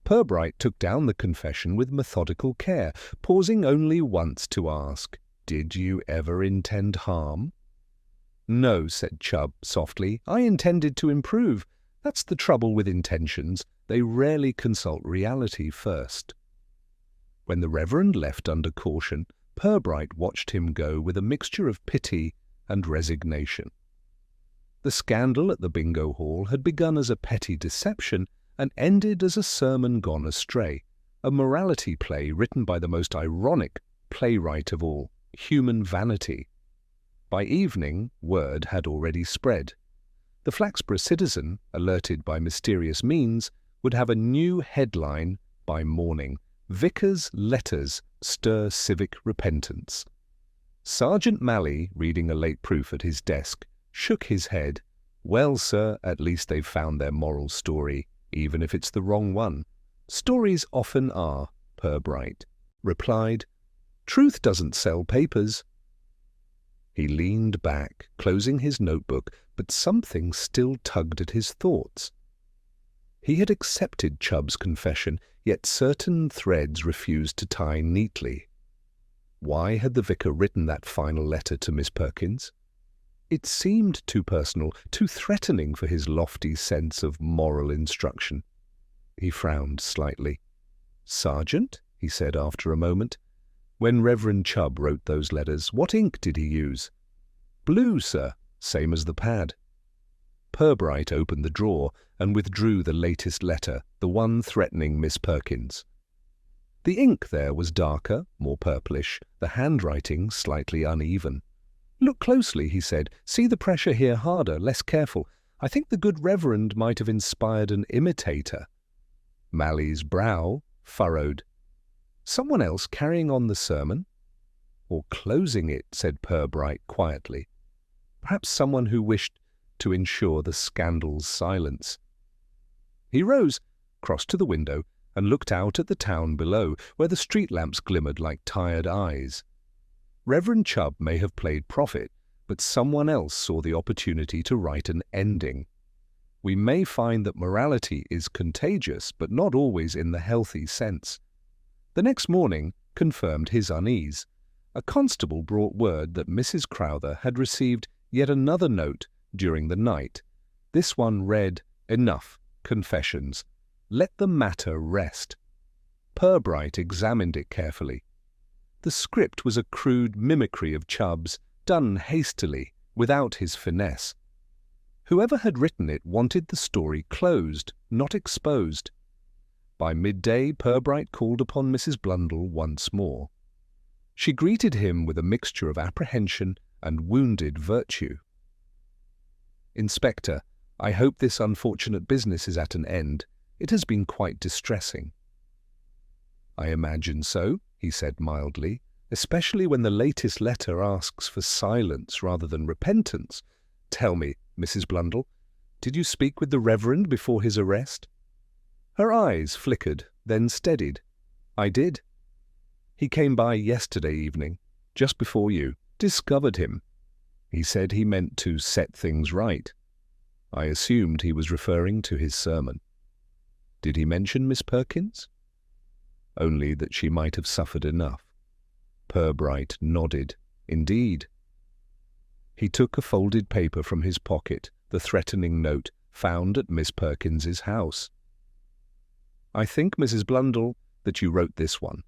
Purbright took down the confession with methodical care, pausing only once to ask, "Did you ever intend harm?" "No," said Chubb softly. "I intended to improve. That's the trouble with intentions. They rarely consult reality first." When the Reverend left under caution, Purbright watched him go with a mixture of pity and resignation. The scandal at the bingo hall had begun as a petty deception and ended as a sermon gone astray, a morality play written by the most ironic playwright of all, human vanity. By evening, word had already spread. The Flaxborough Citizen, alerted by mysterious means, would have a new headline by morning: Vicar's letters stir civic repentance. Sergeant Malley, reading a late proof at his desk, shook his head. Well, sir, at least they've found their moral story, even if it's the wrong one. Stories often are, Purbright replied. Truth doesn't sell papers. He leaned back, closing his notebook, but something still tugged at his thoughts. He had accepted Chubb's confession, yet certain threads refused to tie neatly. Why had the vicar written that final letter to Miss Perkins? It seemed too personal, too threatening for his lofty sense of moral instruction. He frowned slightly. Sergeant, he said after a moment, when Reverend Chubb wrote those letters, what ink did he use? Blue, sir, same as the pad. Purbright opened the drawer and withdrew the latest letter, the one threatening Miss Perkins. The ink there was darker, more purplish, the handwriting slightly uneven. Look closely, he said. See the pressure here harder, less careful. I think the good Reverend might have inspired an imitator. Malley's brow furrowed. Someone else carrying on the sermon? Or closing it, said Purbright quietly. Perhaps someone who wished to ensure the scandal's silence. He rose, crossed to the window, and looked out at the town below, where the street lamps glimmered like tired eyes. Reverend Chubb may have played prophet, but someone else saw the opportunity to write an ending. We may find that morality is contagious, but not always in the healthy sense. The next morning confirmed his unease. A constable brought word that Mrs. Crowther had received yet another note during the night. This one read, Enough, confessions. Let the matter rest. Purbright examined it carefully. The script was a crude mimicry of Chubb's, done hastily, without his finesse. Whoever had written it wanted the story closed, not exposed. By midday, Purbright called upon Mrs. Blundell once more. She greeted him with a mixture of apprehension and wounded virtue. Inspector, I hope this unfortunate business is at an end. It has been quite distressing. I imagine so, he said mildly, especially when the latest letter asks for silence rather than repentance. Tell me, Mrs. Blundell, did you speak with the Reverend before his arrest? Her eyes flickered, then steadied. I did. He came by yesterday evening, just before you. Discovered him. He said he meant to set things right. I assumed he was referring to his sermon. Did he mention Miss Perkins? Only that she might have suffered enough. Purbright nodded. Indeed. He took a folded paper from his pocket, the threatening note found at Miss Perkins's house. I think, Mrs. Blundell, that you wrote this one.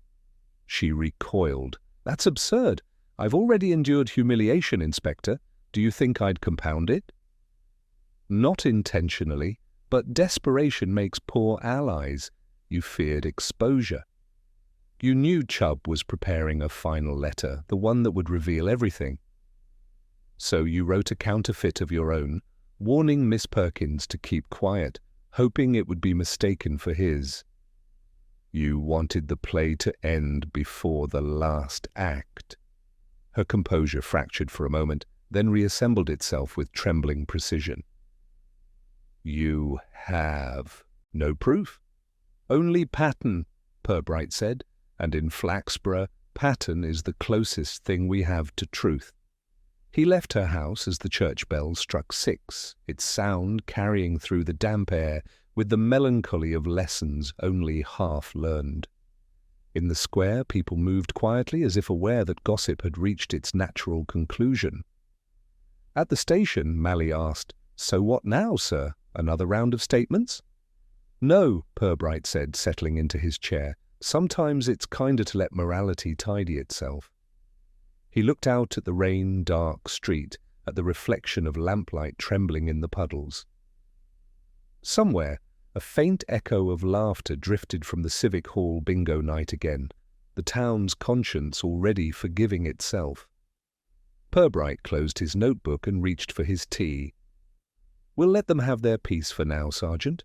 She recoiled. That's absurd. I've already endured humiliation, Inspector. Do you think I'd compound it? Not intentionally, but desperation makes poor allies. You feared exposure. You knew Chubb was preparing a final letter, the one that would reveal everything. So you wrote a counterfeit of your own, warning Miss Perkins to keep quiet, hoping it would be mistaken for his. You wanted the play to end before the last act. Her composure fractured for a moment, then reassembled itself with trembling precision. You have no proof. Only pattern, Purbright said, and in Flaxborough, pattern is the closest thing we have to truth. He left her house as the church bell struck 6, its sound carrying through the damp air with the melancholy of lessons only half learned. In the square, people moved quietly as if aware that gossip had reached its natural conclusion. At the station, Malley asked, So what now, sir? Another round of statements? No, Purbright said, settling into his chair. Sometimes it's kinder to let morality tidy itself. He looked out at the rain-dark street, at the reflection of lamplight trembling in the puddles. Somewhere, a faint echo of laughter drifted from the Civic Hall bingo night again, the town's conscience already forgiving itself. Purbright closed his notebook and reached for his tea. We'll let them have their peace for now, Sergeant.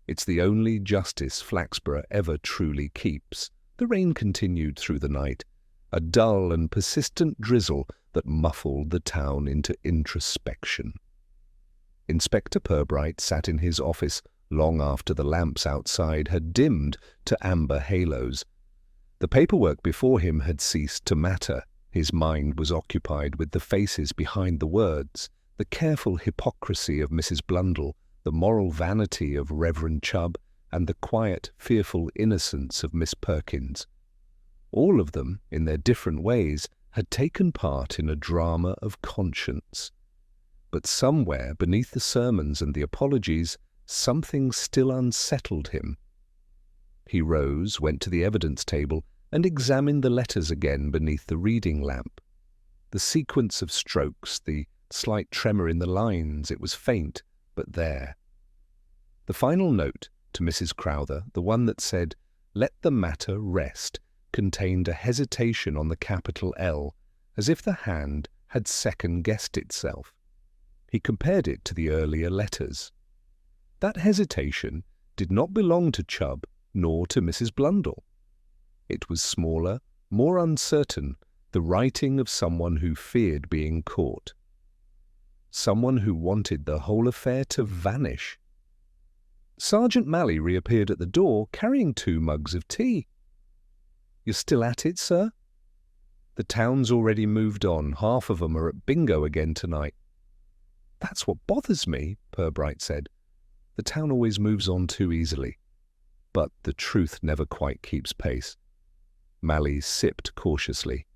It's the only justice Flaxborough ever truly keeps. The rain continued through the night, a dull and persistent drizzle that muffled the town into introspection. Inspector Purbright sat in his office long after the lamps outside had dimmed to amber halos. The paperwork before him had ceased to matter. His mind was occupied with the faces behind the words, the careful hypocrisy of Mrs. Blundell, the moral vanity of Reverend Chubb, and the quiet, fearful innocence of Miss Perkins. All of them, in their different ways, had taken part in a drama of conscience. But somewhere beneath the sermons and the apologies, something still unsettled him. He rose, went to the evidence table, and examined the letters again beneath the reading lamp. The sequence of strokes, the slight tremor in the lines, it was faint, but there. The final note to Mrs. Crowther, the one that said, "Let the matter rest," contained a hesitation on the capital L, as if the hand had second-guessed itself. He compared it to the earlier letters. That hesitation did not belong to Chubb nor to Mrs. Blundell. It was smaller, more uncertain, the writing of someone who feared being caught. Someone who wanted the whole affair to vanish. Sergeant Malley reappeared at the door, carrying 2 mugs of tea. "You're still at it, sir?" "The town's already moved on. Half of 'em are at bingo again tonight." "That's what bothers me," Purbright said. "The town always moves on too easily. But the truth never quite keeps pace." Malley sipped cautiously.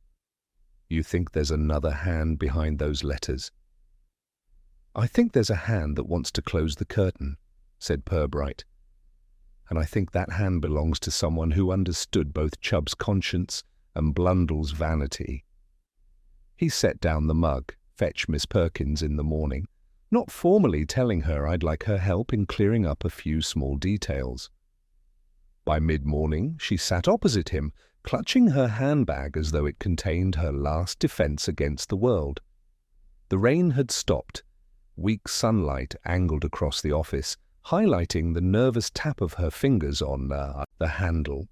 "You think there's another hand behind those letters?" "I think there's a hand that wants to close the curtain," said Purbright. "And I think that hand belongs to someone who understood both Chubb's conscience and Blundell's vanity." He set down the mug, fetch Miss Perkins in the morning, not formally telling her I'd like her help in clearing up a few small details. By mid-morning she sat opposite him, clutching her handbag as though it contained her last defense against the world. The rain had stopped. Weak sunlight angled across the office, highlighting the nervous tap of her fingers on the handle.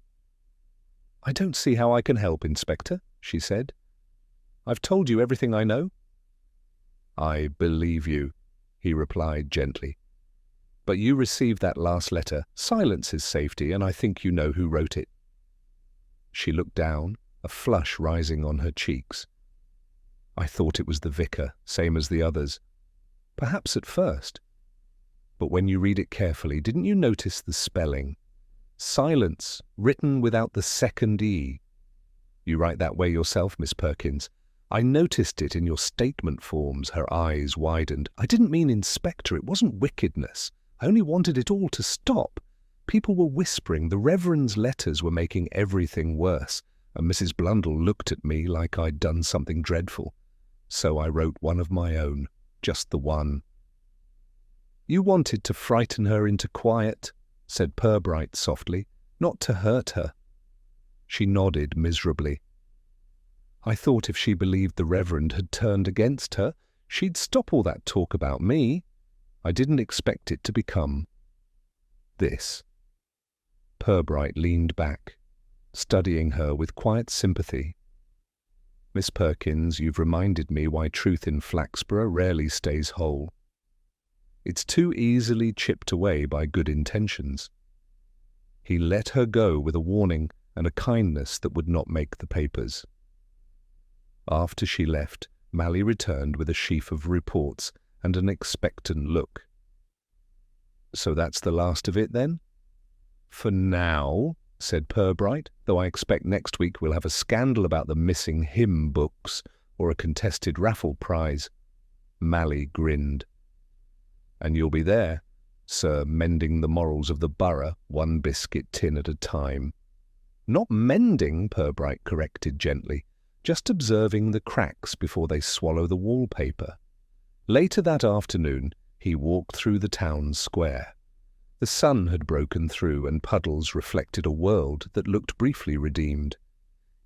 "I don't see how I can help, Inspector," she said. "I've told you everything I know." "I believe you," he replied gently. "But you received that last letter. Silence is safety, and I think you know who wrote it." She looked down, a flush rising on her cheeks. "I thought it was the vicar, same as the others. Perhaps at first. But when you read it carefully, didn't you notice the spelling? Silence, written without the second E. You write that way yourself, Miss Perkins. I noticed it in your statement forms." Her eyes widened. "I didn't mean Inspector. It wasn't wickedness. I only wanted it all to stop. People were whispering. The Reverend's letters were making everything worse, and Mrs. Blundell looked at me like I'd done something dreadful. So I wrote one of my own, just the one." "You wanted to frighten her into quiet," said Purbright softly, "not to hurt her." She nodded miserably. "I thought if she believed the Reverend had turned against her, she'd stop all that talk about me. I didn't expect it to become this." Purbright leaned back, studying her with quiet sympathy. "Miss Perkins, you've reminded me why truth in Flaxborough rarely stays whole. It's too easily chipped away by good intentions." He let her go with a warning and a kindness that would not make the papers. After she left, Malley returned with a sheaf of reports and an expectant look. "So that's the last of it, then?" "For now," said Purbright, "though I expect next week we'll have a scandal about the missing hymn books or a contested raffle prize." Malley grinned. "And you'll be there, sir, mending the morals of the borough, one biscuit tin at a time." "Not mending," Purbright corrected gently, "just observing the cracks before they swallow the wallpaper." Later that afternoon, he walked through the town square. The sun had broken through, and puddles reflected a world that looked briefly redeemed.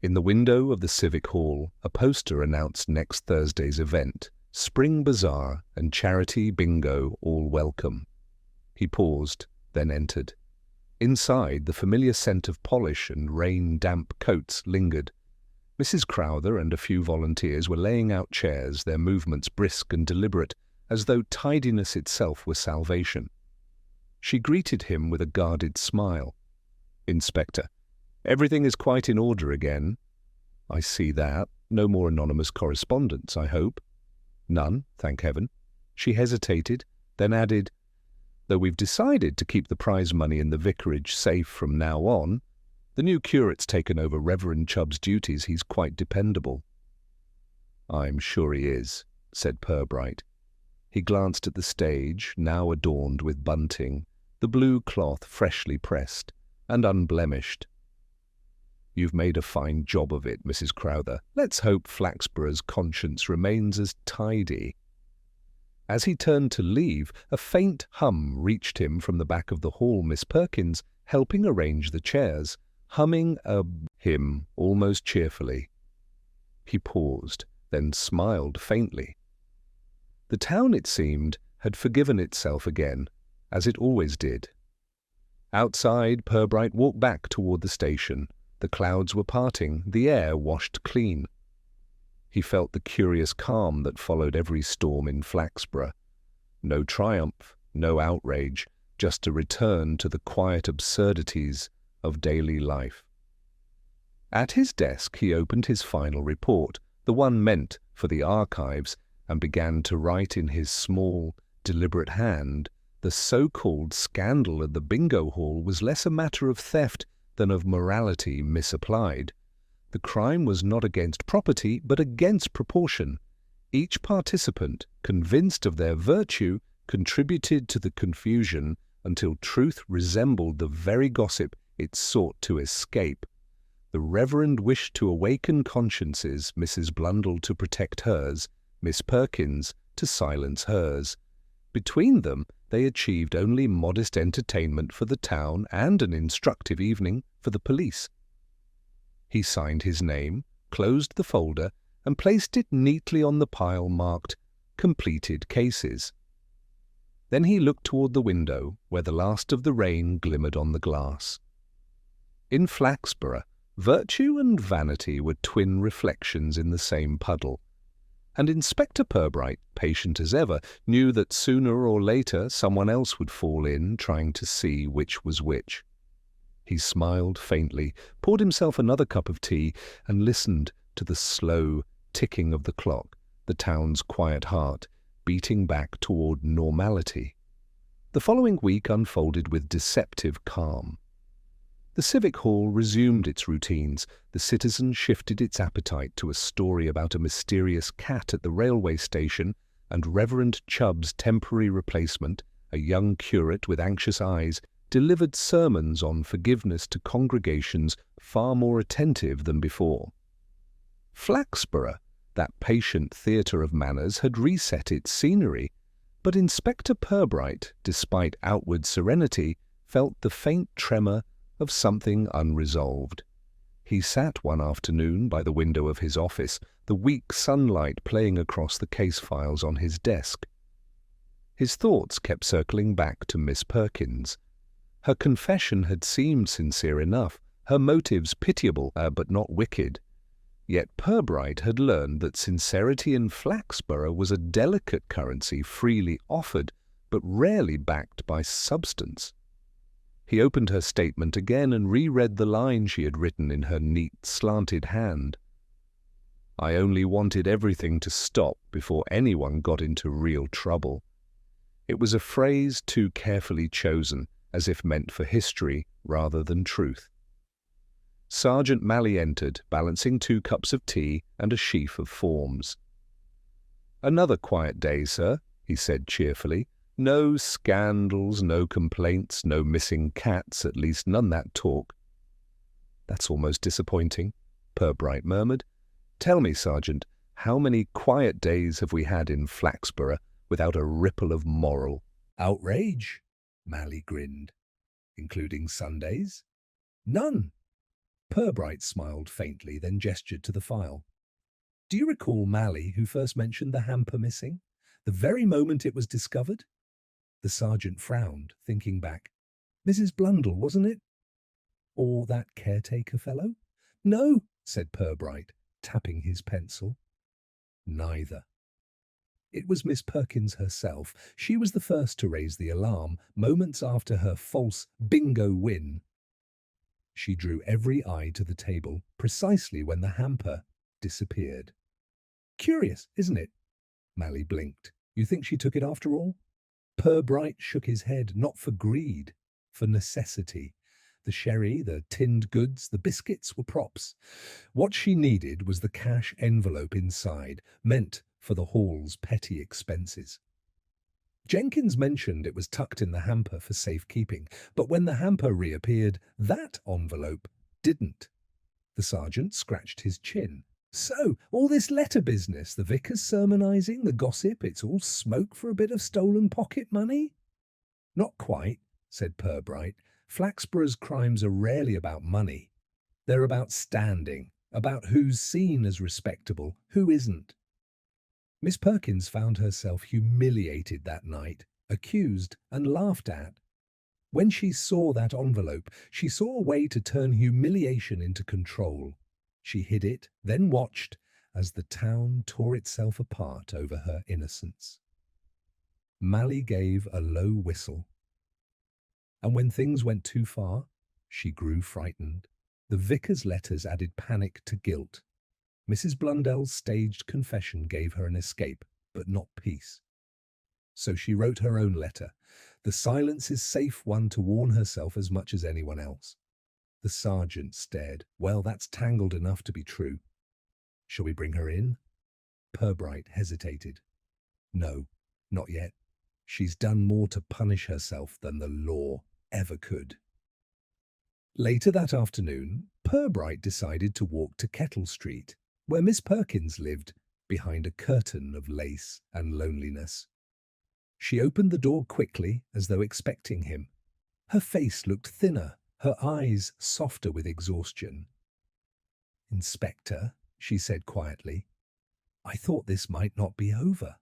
In the window of the Civic Hall, a poster announced next Thursday's event, Spring bazaar and charity bingo all welcome. He paused, then entered. Inside, the familiar scent of polish and rain-damp coats lingered. Mrs. Crowther and a few volunteers were laying out chairs, their movements brisk and deliberate, as though tidiness itself were salvation. She greeted him with a guarded smile. "Inspector, everything is quite in order again." "I see that. No more anonymous correspondence, I hope." "None, thank heaven." She hesitated, then added, "Though we've decided to keep the prize money in the vicarage safe from now on, the new curate's taken over Reverend Chubb's duties. He's quite dependable." "I'm sure he is," said Purbright. He glanced at the stage, now adorned with bunting, the blue cloth freshly pressed and unblemished. "You've made a fine job of it, Mrs. Crowther. Let's hope Flaxborough's conscience remains as tidy." As he turned to leave, a faint hum reached him from the back of the hall, Miss Perkins helping arrange the chairs, humming a hymn almost cheerfully. He paused, then smiled faintly. The town, it seemed, had forgiven itself again, as it always did. Outside, Purbright walked back toward the station. The clouds were parting, the air washed clean. He felt the curious calm that followed every storm in Flaxborough. No triumph, no outrage, just a return to the quiet absurdities of daily life. At his desk he opened his final report, the one meant for the archives, and began to write in his small, deliberate hand. The so-called scandal at the bingo hall was less a matter of theft than of morality misapplied. The crime was not against property, but against proportion. Each participant, convinced of their virtue, contributed to the confusion until truth resembled the very gossip it sought to escape. The Reverend wished to awaken consciences, Mrs. Blundell to protect hers, Miss Perkins to silence hers. Between them, they achieved only modest entertainment for the town and an instructive evening for the police. He signed his name, closed the folder, and placed it neatly on the pile marked "Completed Cases." Then he looked toward the window, where the last of the rain glimmered on the glass. In Flaxborough, virtue and vanity were twin reflections in the same puddle, and Inspector Purbright, patient as ever, knew that sooner or later someone else would fall in, trying to see which was which. He smiled faintly, poured himself another cup of tea, and listened to the slow ticking of the clock, the town's quiet heart, beating back toward normality. The following week unfolded with deceptive calm. The Civic Hall resumed its routines. The Citizen shifted its appetite to a story about a mysterious cat at the railway station, and Reverend Chubb's temporary replacement, a young curate with anxious eyes, delivered sermons on forgiveness to congregations far more attentive than before. Flaxborough, that patient theatre of manners, had reset its scenery, but Inspector Purbright, despite outward serenity, felt the faint tremor of something unresolved. He sat one afternoon by the window of his office, the weak sunlight playing across the case files on his desk. His thoughts kept circling back to Miss Perkins. Her confession had seemed sincere enough, her motives pitiable but not wicked. Yet Purbright had learned that sincerity in Flaxborough was a delicate currency freely offered, but rarely backed by substance. He opened her statement again and reread the line she had written in her neat, slanted hand. "I only wanted everything to stop before anyone got into real trouble." It was a phrase too carefully chosen, as if meant for history rather than truth. Sergeant Malley entered, balancing 2 cups of tea and a sheaf of forms. "Another quiet day, sir," he said cheerfully. "No scandals, no complaints, no missing cats, at least none that talk." "That's almost disappointing," Purbright murmured. "Tell me, Sergeant, how many quiet days have we had in Flaxborough without a ripple of moral outrage?" Malley grinned. "Including Sundays?" "None." Purbright smiled faintly, then gestured to the file. Do you recall Mally, who first mentioned the hamper missing? The very moment it was discovered? The sergeant frowned, thinking back. Mrs. Blundell, wasn't it? Or that caretaker fellow? No, said Purbright, tapping his pencil. Neither. It was Miss Perkins herself. She was the first to raise the alarm, moments after her false bingo win. She drew every eye to the table, precisely when the hamper disappeared. Curious, isn't it? Mally blinked. You think she took it after all? Purbright shook his head, not for greed, for necessity. The sherry, the tinned goods, the biscuits were props. What she needed was the cash envelope inside, meant for the hall's petty expenses. Jenkins mentioned it was tucked in the hamper for safekeeping, but when the hamper reappeared, that envelope didn't. The sergeant scratched his chin. So, all this letter business, the vicar's sermonising, the gossip, it's all smoke for a bit of stolen pocket money? Not quite, said Purbright. Flaxborough's crimes are rarely about money. They're about standing, about who's seen as respectable, who isn't. Miss Perkins found herself humiliated that night, accused and laughed at. When she saw that envelope, she saw a way to turn humiliation into control. She hid it, then watched as the town tore itself apart over her innocence. Mally gave a low whistle. And when things went too far, she grew frightened. The vicar's letters added panic to guilt. Mrs. Blundell's staged confession gave her an escape, but not peace. So she wrote her own letter. The silence is safe one to warn herself as much as anyone else. The sergeant stared. Well, that's tangled enough to be true. Shall we bring her in? Purbright hesitated. No, not yet. She's done more to punish herself than the law ever could. Later that afternoon, Purbright decided to walk to Kettle Street, where Miss Perkins lived, behind a curtain of lace and loneliness. She opened the door quickly, as though expecting him. Her face looked thinner, her eyes softer with exhaustion. "Inspector," she said quietly, "I thought this might not be over."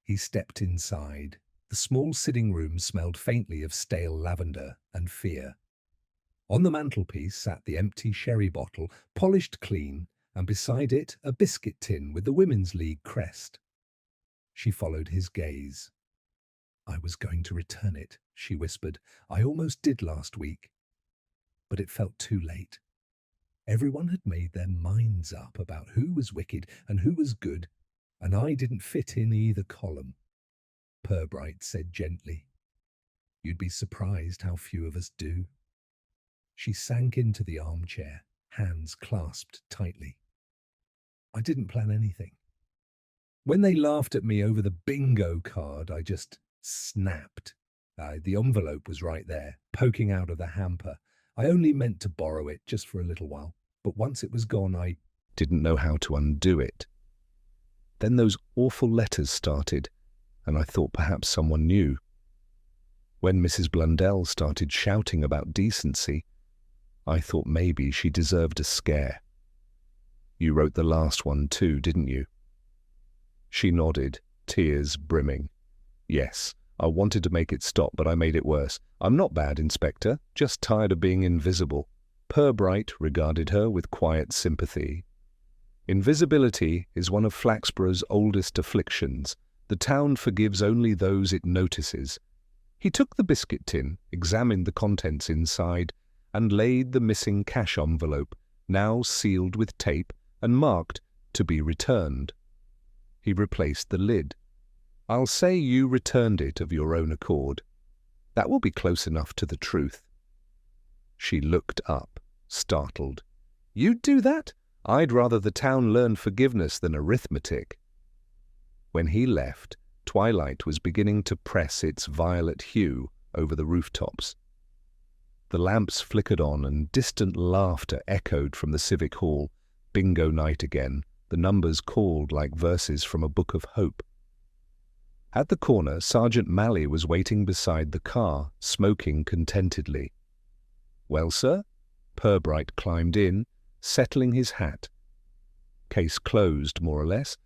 He stepped inside. The small sitting room smelled faintly of stale lavender and fear. On the mantelpiece sat the empty sherry bottle, polished clean, and beside it a biscuit tin with the Women's League crest. She followed his gaze. "I was going to return it," she whispered. "I almost did last week. But it felt too late. Everyone had made their minds up about who was wicked and who was good, and I didn't fit in either column." Purbright said gently. "You'd be surprised how few of us do." She sank into the armchair, hands clasped tightly. "I didn't plan anything. When they laughed at me over the bingo card, I just snapped. The envelope was right there, poking out of the hamper. I only meant to borrow it just for a little while, but once it was gone, I didn't know how to undo it. Then those awful letters started, and I thought perhaps someone knew. When Mrs. Blundell started shouting about decency, I thought maybe she deserved a scare. You wrote the last one too, didn't you?" She nodded, tears brimming. "Yes, I wanted to make it stop, but I made it worse. I'm not bad, Inspector, just tired of being invisible." Purbright regarded her with quiet sympathy. "Invisibility is one of Flaxborough's oldest afflictions. The town forgives only those it notices." He took the biscuit tin, examined the contents inside, and laid the missing cash envelope, now sealed with tape and marked to be returned. He replaced the lid. "I'll say you returned it of your own accord. That will be close enough to the truth." She looked up, startled. "You'd do that? I'd rather the town learn forgiveness than arithmetic." When he left, twilight was beginning to press its violet hue over the rooftops. The lamps flickered on and distant laughter echoed from the civic hall. Bingo night again. The numbers called like verses from a book of hope. At the corner, Sergeant Mally was waiting beside the car, smoking contentedly. "Well, sir?" Purbright climbed in, settling his hat. Case closed, more or less.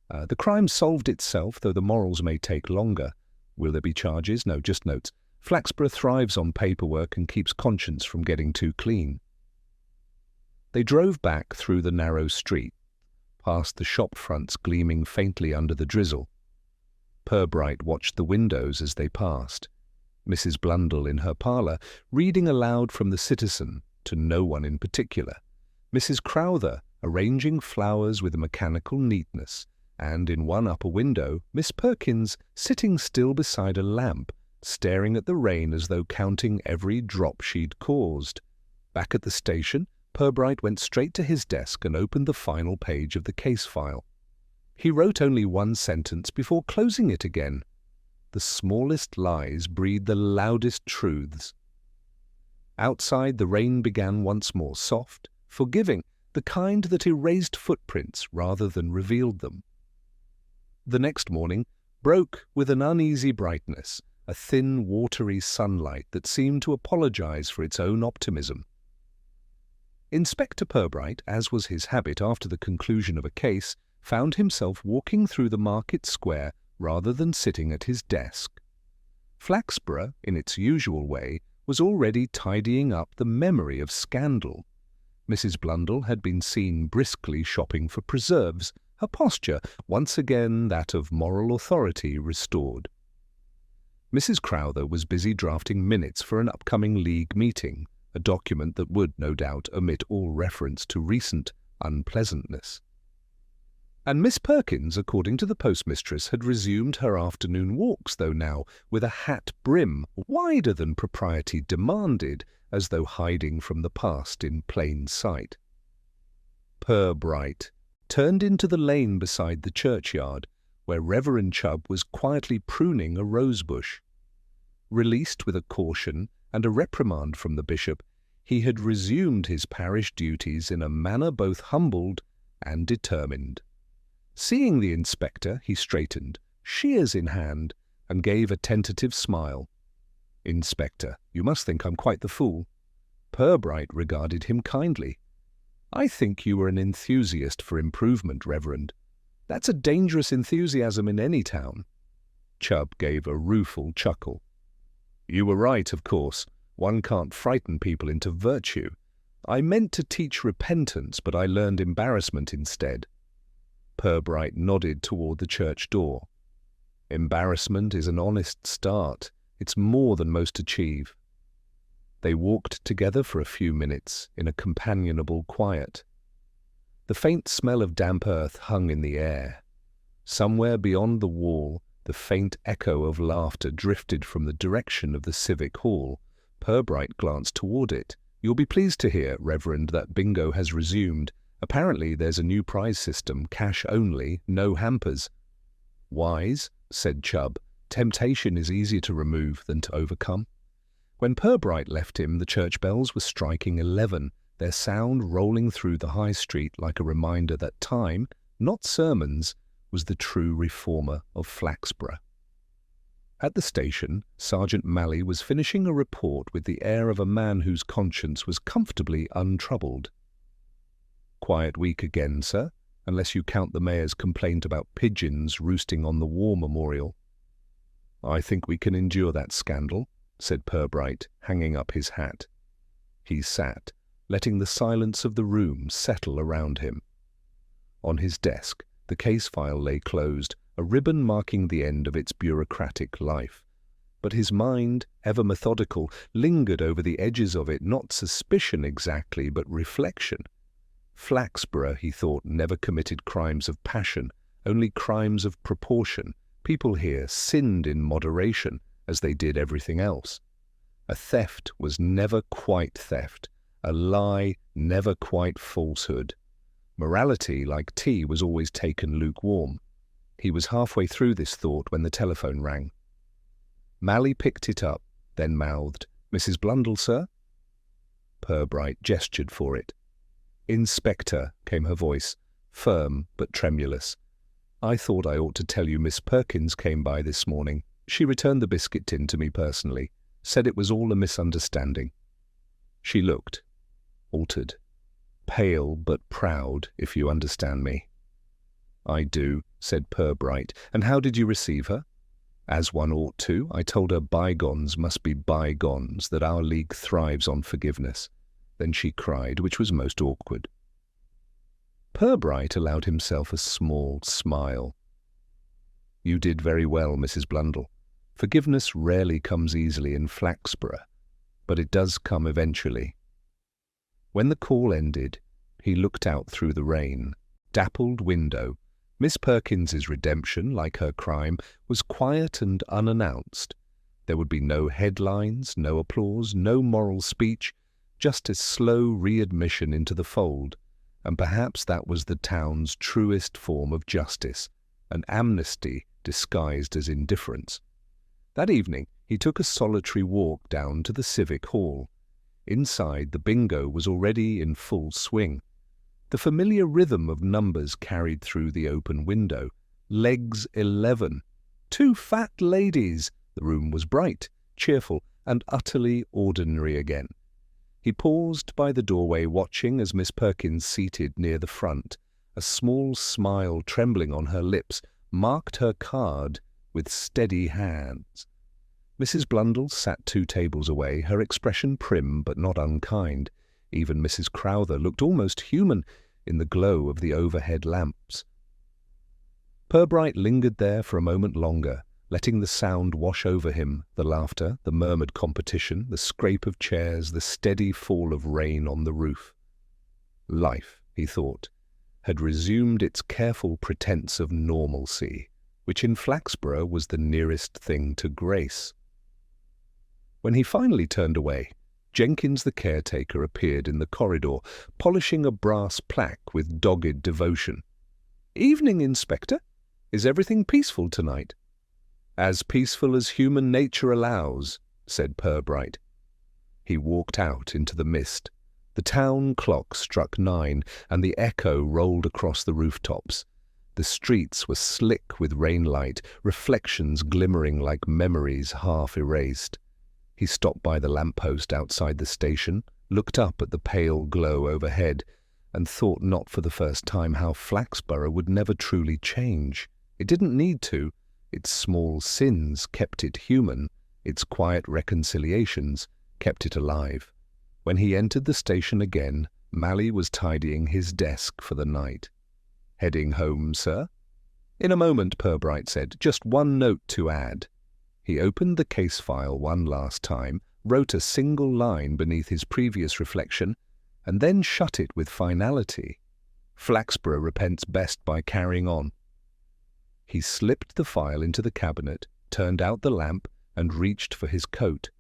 The crime solved itself, though the morals may take longer. Will there be charges? No, just notes. Flaxborough thrives on paperwork and keeps conscience from getting too clean. They drove back through the narrow street, past the shop fronts gleaming faintly under the drizzle. Purbright watched the windows as they passed. Mrs. Blundell in her parlour, reading aloud from the Citizen to no one in particular. Mrs. Crowther arranging flowers with a mechanical neatness, and in one upper window, Miss Perkins sitting still beside a lamp, staring at the rain as though counting every drop she'd caused. Back at the station, Purbright went straight to his desk and opened the final page of the case file. He wrote only one sentence before closing it again. The smallest lies breed the loudest truths. Outside, the rain began once more, soft, forgiving, the kind that erased footprints rather than revealed them. The next morning broke with an uneasy brightness, a thin, watery sunlight that seemed to apologize for its own optimism. Inspector Purbright, as was his habit after the conclusion of a case, found himself walking through the market square rather than sitting at his desk. Flaxborough, in its usual way, was already tidying up the memory of scandal. Mrs. Blundell had been seen briskly shopping for preserves, her posture once again that of moral authority restored. Mrs. Crowther was busy drafting minutes for an upcoming League meeting, a document that would, no doubt, omit all reference to recent unpleasantness. And Miss Perkins, according to the postmistress, had resumed her afternoon walks, though now with a hat brim wider than propriety demanded, as though hiding from the past in plain sight. Purbright turned into the lane beside the churchyard, where Reverend Chubb was quietly pruning a rosebush. Released with a caution and a reprimand from the bishop, he had resumed his parish duties in a manner both humbled and determined. Seeing the inspector, he straightened, shears in hand, and gave a tentative smile. "Inspector, you must think I'm quite the fool." Purbright regarded him kindly. "I think you were an enthusiast for improvement, Reverend. That's a dangerous enthusiasm in any town." Chubb gave a rueful chuckle. "You were right, of course. One can't frighten people into virtue. I meant to teach repentance, but I learned embarrassment instead." Purbright nodded toward the church door. "Embarrassment is an honest start. It's more than most achieve." They walked together for a few minutes in a companionable quiet. The faint smell of damp earth hung in the air. Somewhere beyond the wall, the faint echo of laughter drifted from the direction of the civic hall. Purbright glanced toward it. "You'll be pleased to hear, Reverend, that bingo has resumed. Apparently there's a new prize system, cash only, no hampers." "Wise," said Chubb. "Temptation is easier to remove than to overcome." When Purbright left him, the church bells were striking 11, their sound rolling through the high street like a reminder that time, not sermons, was the true reformer of Flaxborough. At the station, Sergeant Malley was finishing a report with the air of a man whose conscience was comfortably untroubled. "Quiet week again, sir, unless you count the mayor's complaint about pigeons roosting on the War Memorial." "I think we can endure that scandal," said Purbright, hanging up his hat. He sat, letting the silence of the room settle around him. On his desk, the case file lay closed, a ribbon marking the end of its bureaucratic life. But his mind, ever methodical, lingered over the edges of it, not suspicion exactly, but reflection. Flaxborough, he thought, never committed crimes of passion, only crimes of proportion. People here sinned in moderation, as they did everything else. A theft was never quite theft, a lie never quite falsehood. Morality, like tea, was always taken lukewarm. He was halfway through this thought when the telephone rang. Malley picked it up, then mouthed, "Mrs. Blundell, sir?" Purbright gestured for it. "Inspector," came her voice, firm but tremulous. "I thought I ought to tell you Miss Perkins came by this morning. She returned the biscuit tin to me personally, said it was all a misunderstanding." She looked altered. pale but proud, if you understand me. "I do," said Purbright. "And how did you receive her?" "As one ought to. I told her bygones must be bygones, that our league thrives on forgiveness." Then she cried, which was most awkward. Purbright allowed himself a small smile. "You did very well, Mrs. Blundell. Forgiveness rarely comes easily in Flaxborough, but it does come eventually." When the call ended, he looked out through the rain. Dappled window. Miss Perkins's redemption, like her crime, was quiet and unannounced. There would be no headlines, no applause, no moral speech, just a slow readmission into the fold, and perhaps that was the town's truest form of justice, an amnesty disguised as indifference. That evening he took a solitary walk down to the Civic Hall. Inside, the bingo was already in full swing. The familiar rhythm of numbers carried through the open window. Legs 11. 2 fat ladies. The room was bright, cheerful, and utterly ordinary again. He paused by the doorway, watching as Miss Perkins, seated near the front, a small smile trembling on her lips, marked her card with steady hands. Mrs. Blundell sat 2 tables away, her expression prim but not unkind. Even Mrs. Crowther looked almost human in the glow of the overhead lamps. Purbright lingered there for a moment longer, letting the sound wash over him, the laughter, the murmured competition, the scrape of chairs, the steady fall of rain on the roof. Life, he thought, had resumed its careful pretense of normalcy, which in Flaxborough was the nearest thing to grace. When he finally turned away, Jenkins the caretaker appeared in the corridor, polishing a brass plaque with dogged devotion. "Evening, Inspector. Is everything peaceful tonight?" "As peaceful as human nature allows," said Purbright. He walked out into the mist. The town clock struck 9, and the echo rolled across the rooftops. The streets were slick with rainlight, reflections glimmering like memories half erased. He stopped by the lamppost outside the station, looked up at the pale glow overhead, and thought not for the first time how Flaxborough would never truly change. It didn't need to. Its small sins kept it human. Its quiet reconciliations kept it alive. When he entered the station again, Mally was tidying his desk for the night. "Heading home, sir?" "In a moment," Purbright said. "Just one note to add." He opened the case file one last time, wrote a single line beneath his previous reflection, and then shut it with finality. "Flaxborough repents best by carrying on." He slipped the file into the cabinet, turned out the lamp, and reached for his coat.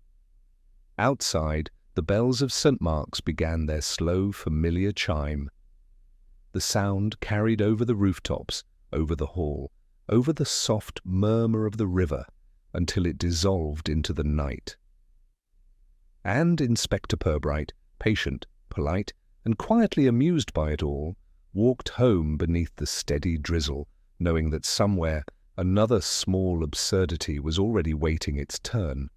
Outside, the bells of St. Mark's began their slow, familiar chime. The sound carried over the rooftops, over the hall, over the soft murmur of the river, until it dissolved into the night. And Inspector Purbright, patient, polite, and quietly amused by it all, walked home beneath the steady drizzle, knowing that somewhere another small absurdity was already waiting its turn.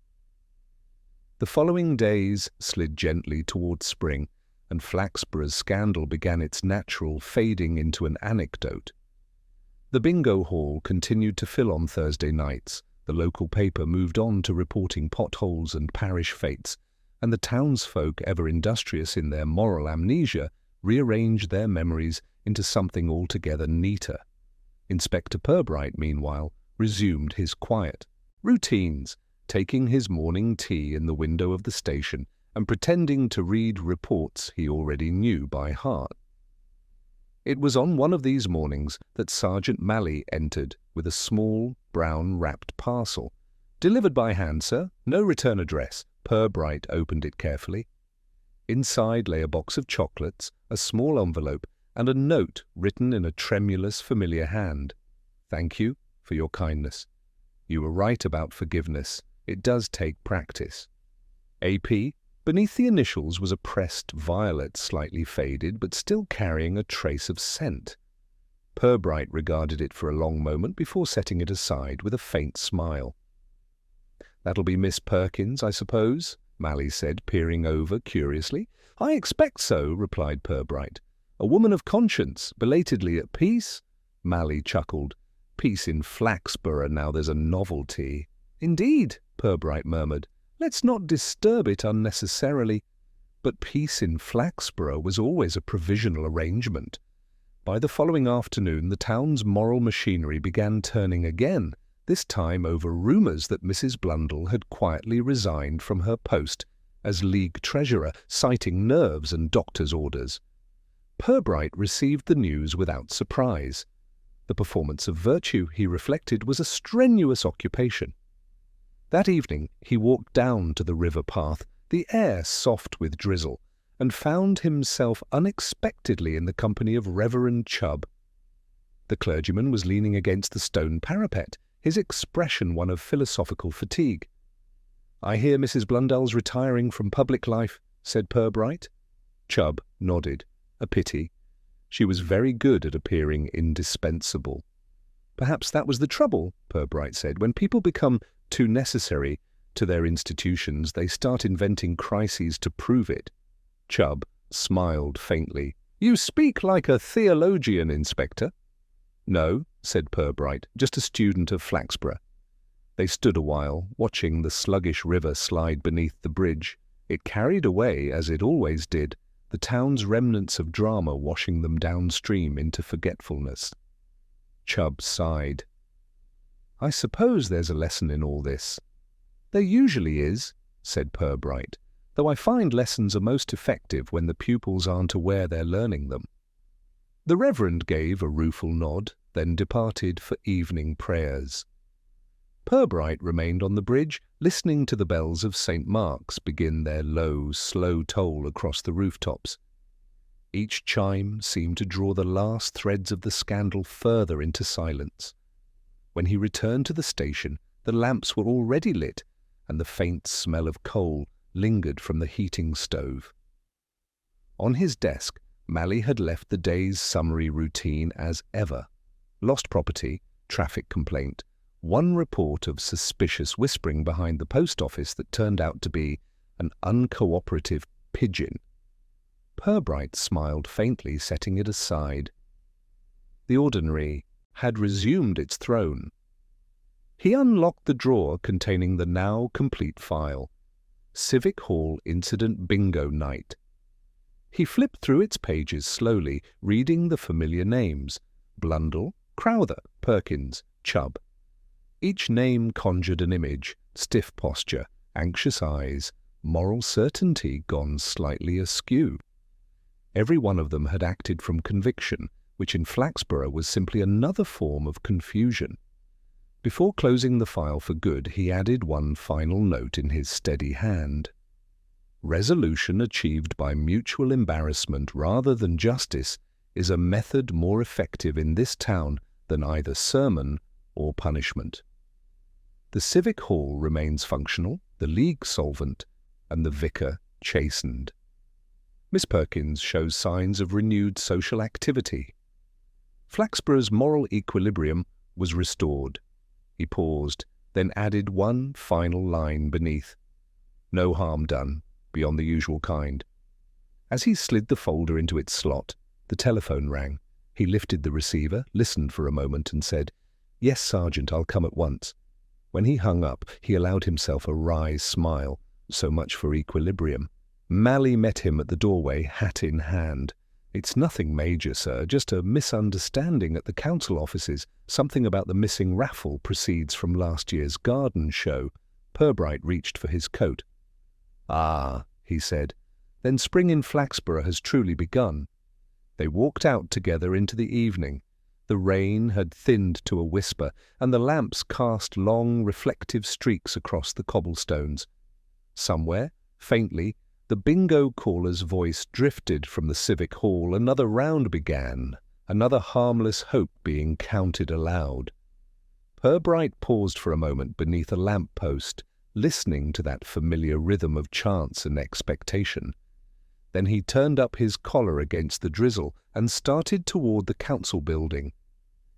The following days slid gently towards spring, and Flaxborough's scandal began its natural fading into an anecdote. The bingo hall continued to fill on Thursday nights, the local paper moved on to reporting potholes and parish fates, and the townsfolk, ever industrious in their moral amnesia, rearranged their memories into something altogether neater. Inspector Purbright, meanwhile, resumed his quiet routines, taking his morning tea in the window of the station and pretending to read reports he already knew by heart. It was on one of these mornings that Sergeant Mally entered with a small, brown-wrapped parcel. "Delivered by hand, sir. No return address." Purbright opened it carefully. Inside lay a box of chocolates, a small envelope, and a note written in a tremulous, familiar hand. "Thank you for your kindness. You were right about forgiveness. It does take practice. A.P." Beneath the initials was a pressed violet, slightly faded, but still carrying a trace of scent. Purbright regarded it for a long moment before setting it aside with a faint smile. "That'll be Miss Perkins, I suppose," Mally said, peering over curiously. "I expect so," replied Purbright. "A woman of conscience, belatedly at peace?" Mally chuckled. "Peace in Flaxborough, now there's a novelty." "Indeed," Purbright murmured. "Let's not disturb it unnecessarily." But peace in Flaxborough was always a provisional arrangement. By the following afternoon the town's moral machinery began turning again, this time over rumours that Mrs. Blundell had quietly resigned from her post as League Treasurer, citing nerves and doctor's orders. Purbright received the news without surprise. The performance of virtue, he reflected, was a strenuous occupation. That evening he walked down to the river path, the air soft with drizzle, and found himself unexpectedly in the company of Reverend Chubb. The clergyman was leaning against the stone parapet, his expression one of philosophical fatigue. "I hear Mrs. Blundell's retiring from public life," said Purbright. Chubb nodded. A pity. She was very good at appearing indispensable. "Perhaps that was the trouble," Purbright said. "When people become too necessary to their institutions, they start inventing crises to prove it." Chubb smiled faintly. "You speak like a theologian, Inspector." "No," said Purbright, "just a student of Flaxborough." They stood a while, watching the sluggish river slide beneath the bridge. It carried away, as it always did, the town's remnants of drama, washing them downstream into forgetfulness. Chubb sighed. "I suppose there's a lesson in all this." "There usually is," said Purbright, "though I find lessons are most effective when the pupils aren't aware they're learning them." The Reverend gave a rueful nod, then departed for evening prayers. Purbright remained on the bridge, listening to the bells of St. Mark's begin their low, slow toll across the rooftops. Each chime seemed to draw the last threads of the scandal further into silence. When he returned to the station, the lamps were already lit, and the faint smell of coal lingered from the heating stove. On his desk, Mally had left the day's summary routine as ever. Lost property, traffic complaint, one report of suspicious whispering behind the post office that turned out to be an uncooperative pigeon. Purbright smiled faintly, setting it aside. The ordinary had resumed its throne. He unlocked the drawer containing the now complete file. Civic Hall Incident Bingo Night. He flipped through its pages slowly, reading the familiar names: Blundell, Crowther, Perkins, Chubb. Each name conjured an image: stiff posture, anxious eyes, moral certainty gone slightly askew. Every one of them had acted from conviction, which in Flaxborough was simply another form of confusion. Before closing the file for good, he added one final note in his steady hand. Resolution achieved by mutual embarrassment rather than justice is a method more effective in this town than either sermon or punishment. The Civic Hall remains functional, the League solvent, and the Vicar chastened. Miss Perkins shows signs of renewed social activity. Flaxborough's moral equilibrium was restored. He paused, then added one final line beneath. No harm done, beyond the usual kind. As he slid the folder into its slot, the telephone rang. He lifted the receiver, listened for a moment, and said, "Yes, Sergeant, I'll come at once." When he hung up, he allowed himself a wry smile. So much for equilibrium. Mally met him at the doorway, hat in hand. "It's nothing major, sir, just a misunderstanding at the council offices. Something about the missing raffle proceeds from last year's garden show." Purbright reached for his coat. "Ah," he said, "then spring in Flaxborough has truly begun." They walked out together into the evening. The rain had thinned to a whisper, and the lamps cast long, reflective streaks across the cobblestones. Somewhere, faintly, the bingo caller's voice drifted from the Civic Hall. Another round began, another harmless hope being counted aloud. Purbright paused for a moment beneath a lamp-post, listening to that familiar rhythm of chance and expectation. Then he turned up his collar against the drizzle and started toward the council building.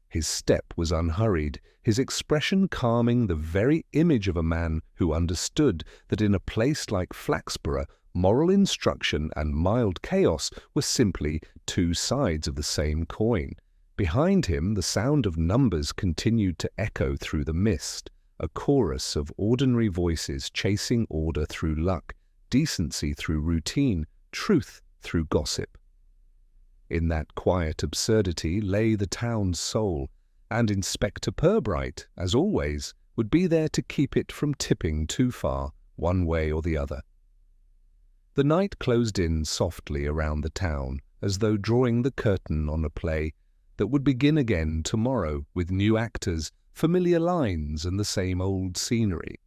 His step was unhurried, his expression calming, the very image of a man who understood that in a place like Flaxborough Moral instruction and mild chaos were simply two sides of the same coin. Behind him, the sound of numbers continued to echo through the mist, a chorus of ordinary voices chasing order through luck, decency through routine, truth through gossip. In that quiet absurdity lay the town's soul, and Inspector Purbright, as always, would be there to keep it from tipping too far, one way or the other. The night closed in softly around the town, as though drawing the curtain on a play that would begin again tomorrow with new actors, familiar lines, and the same old scenery.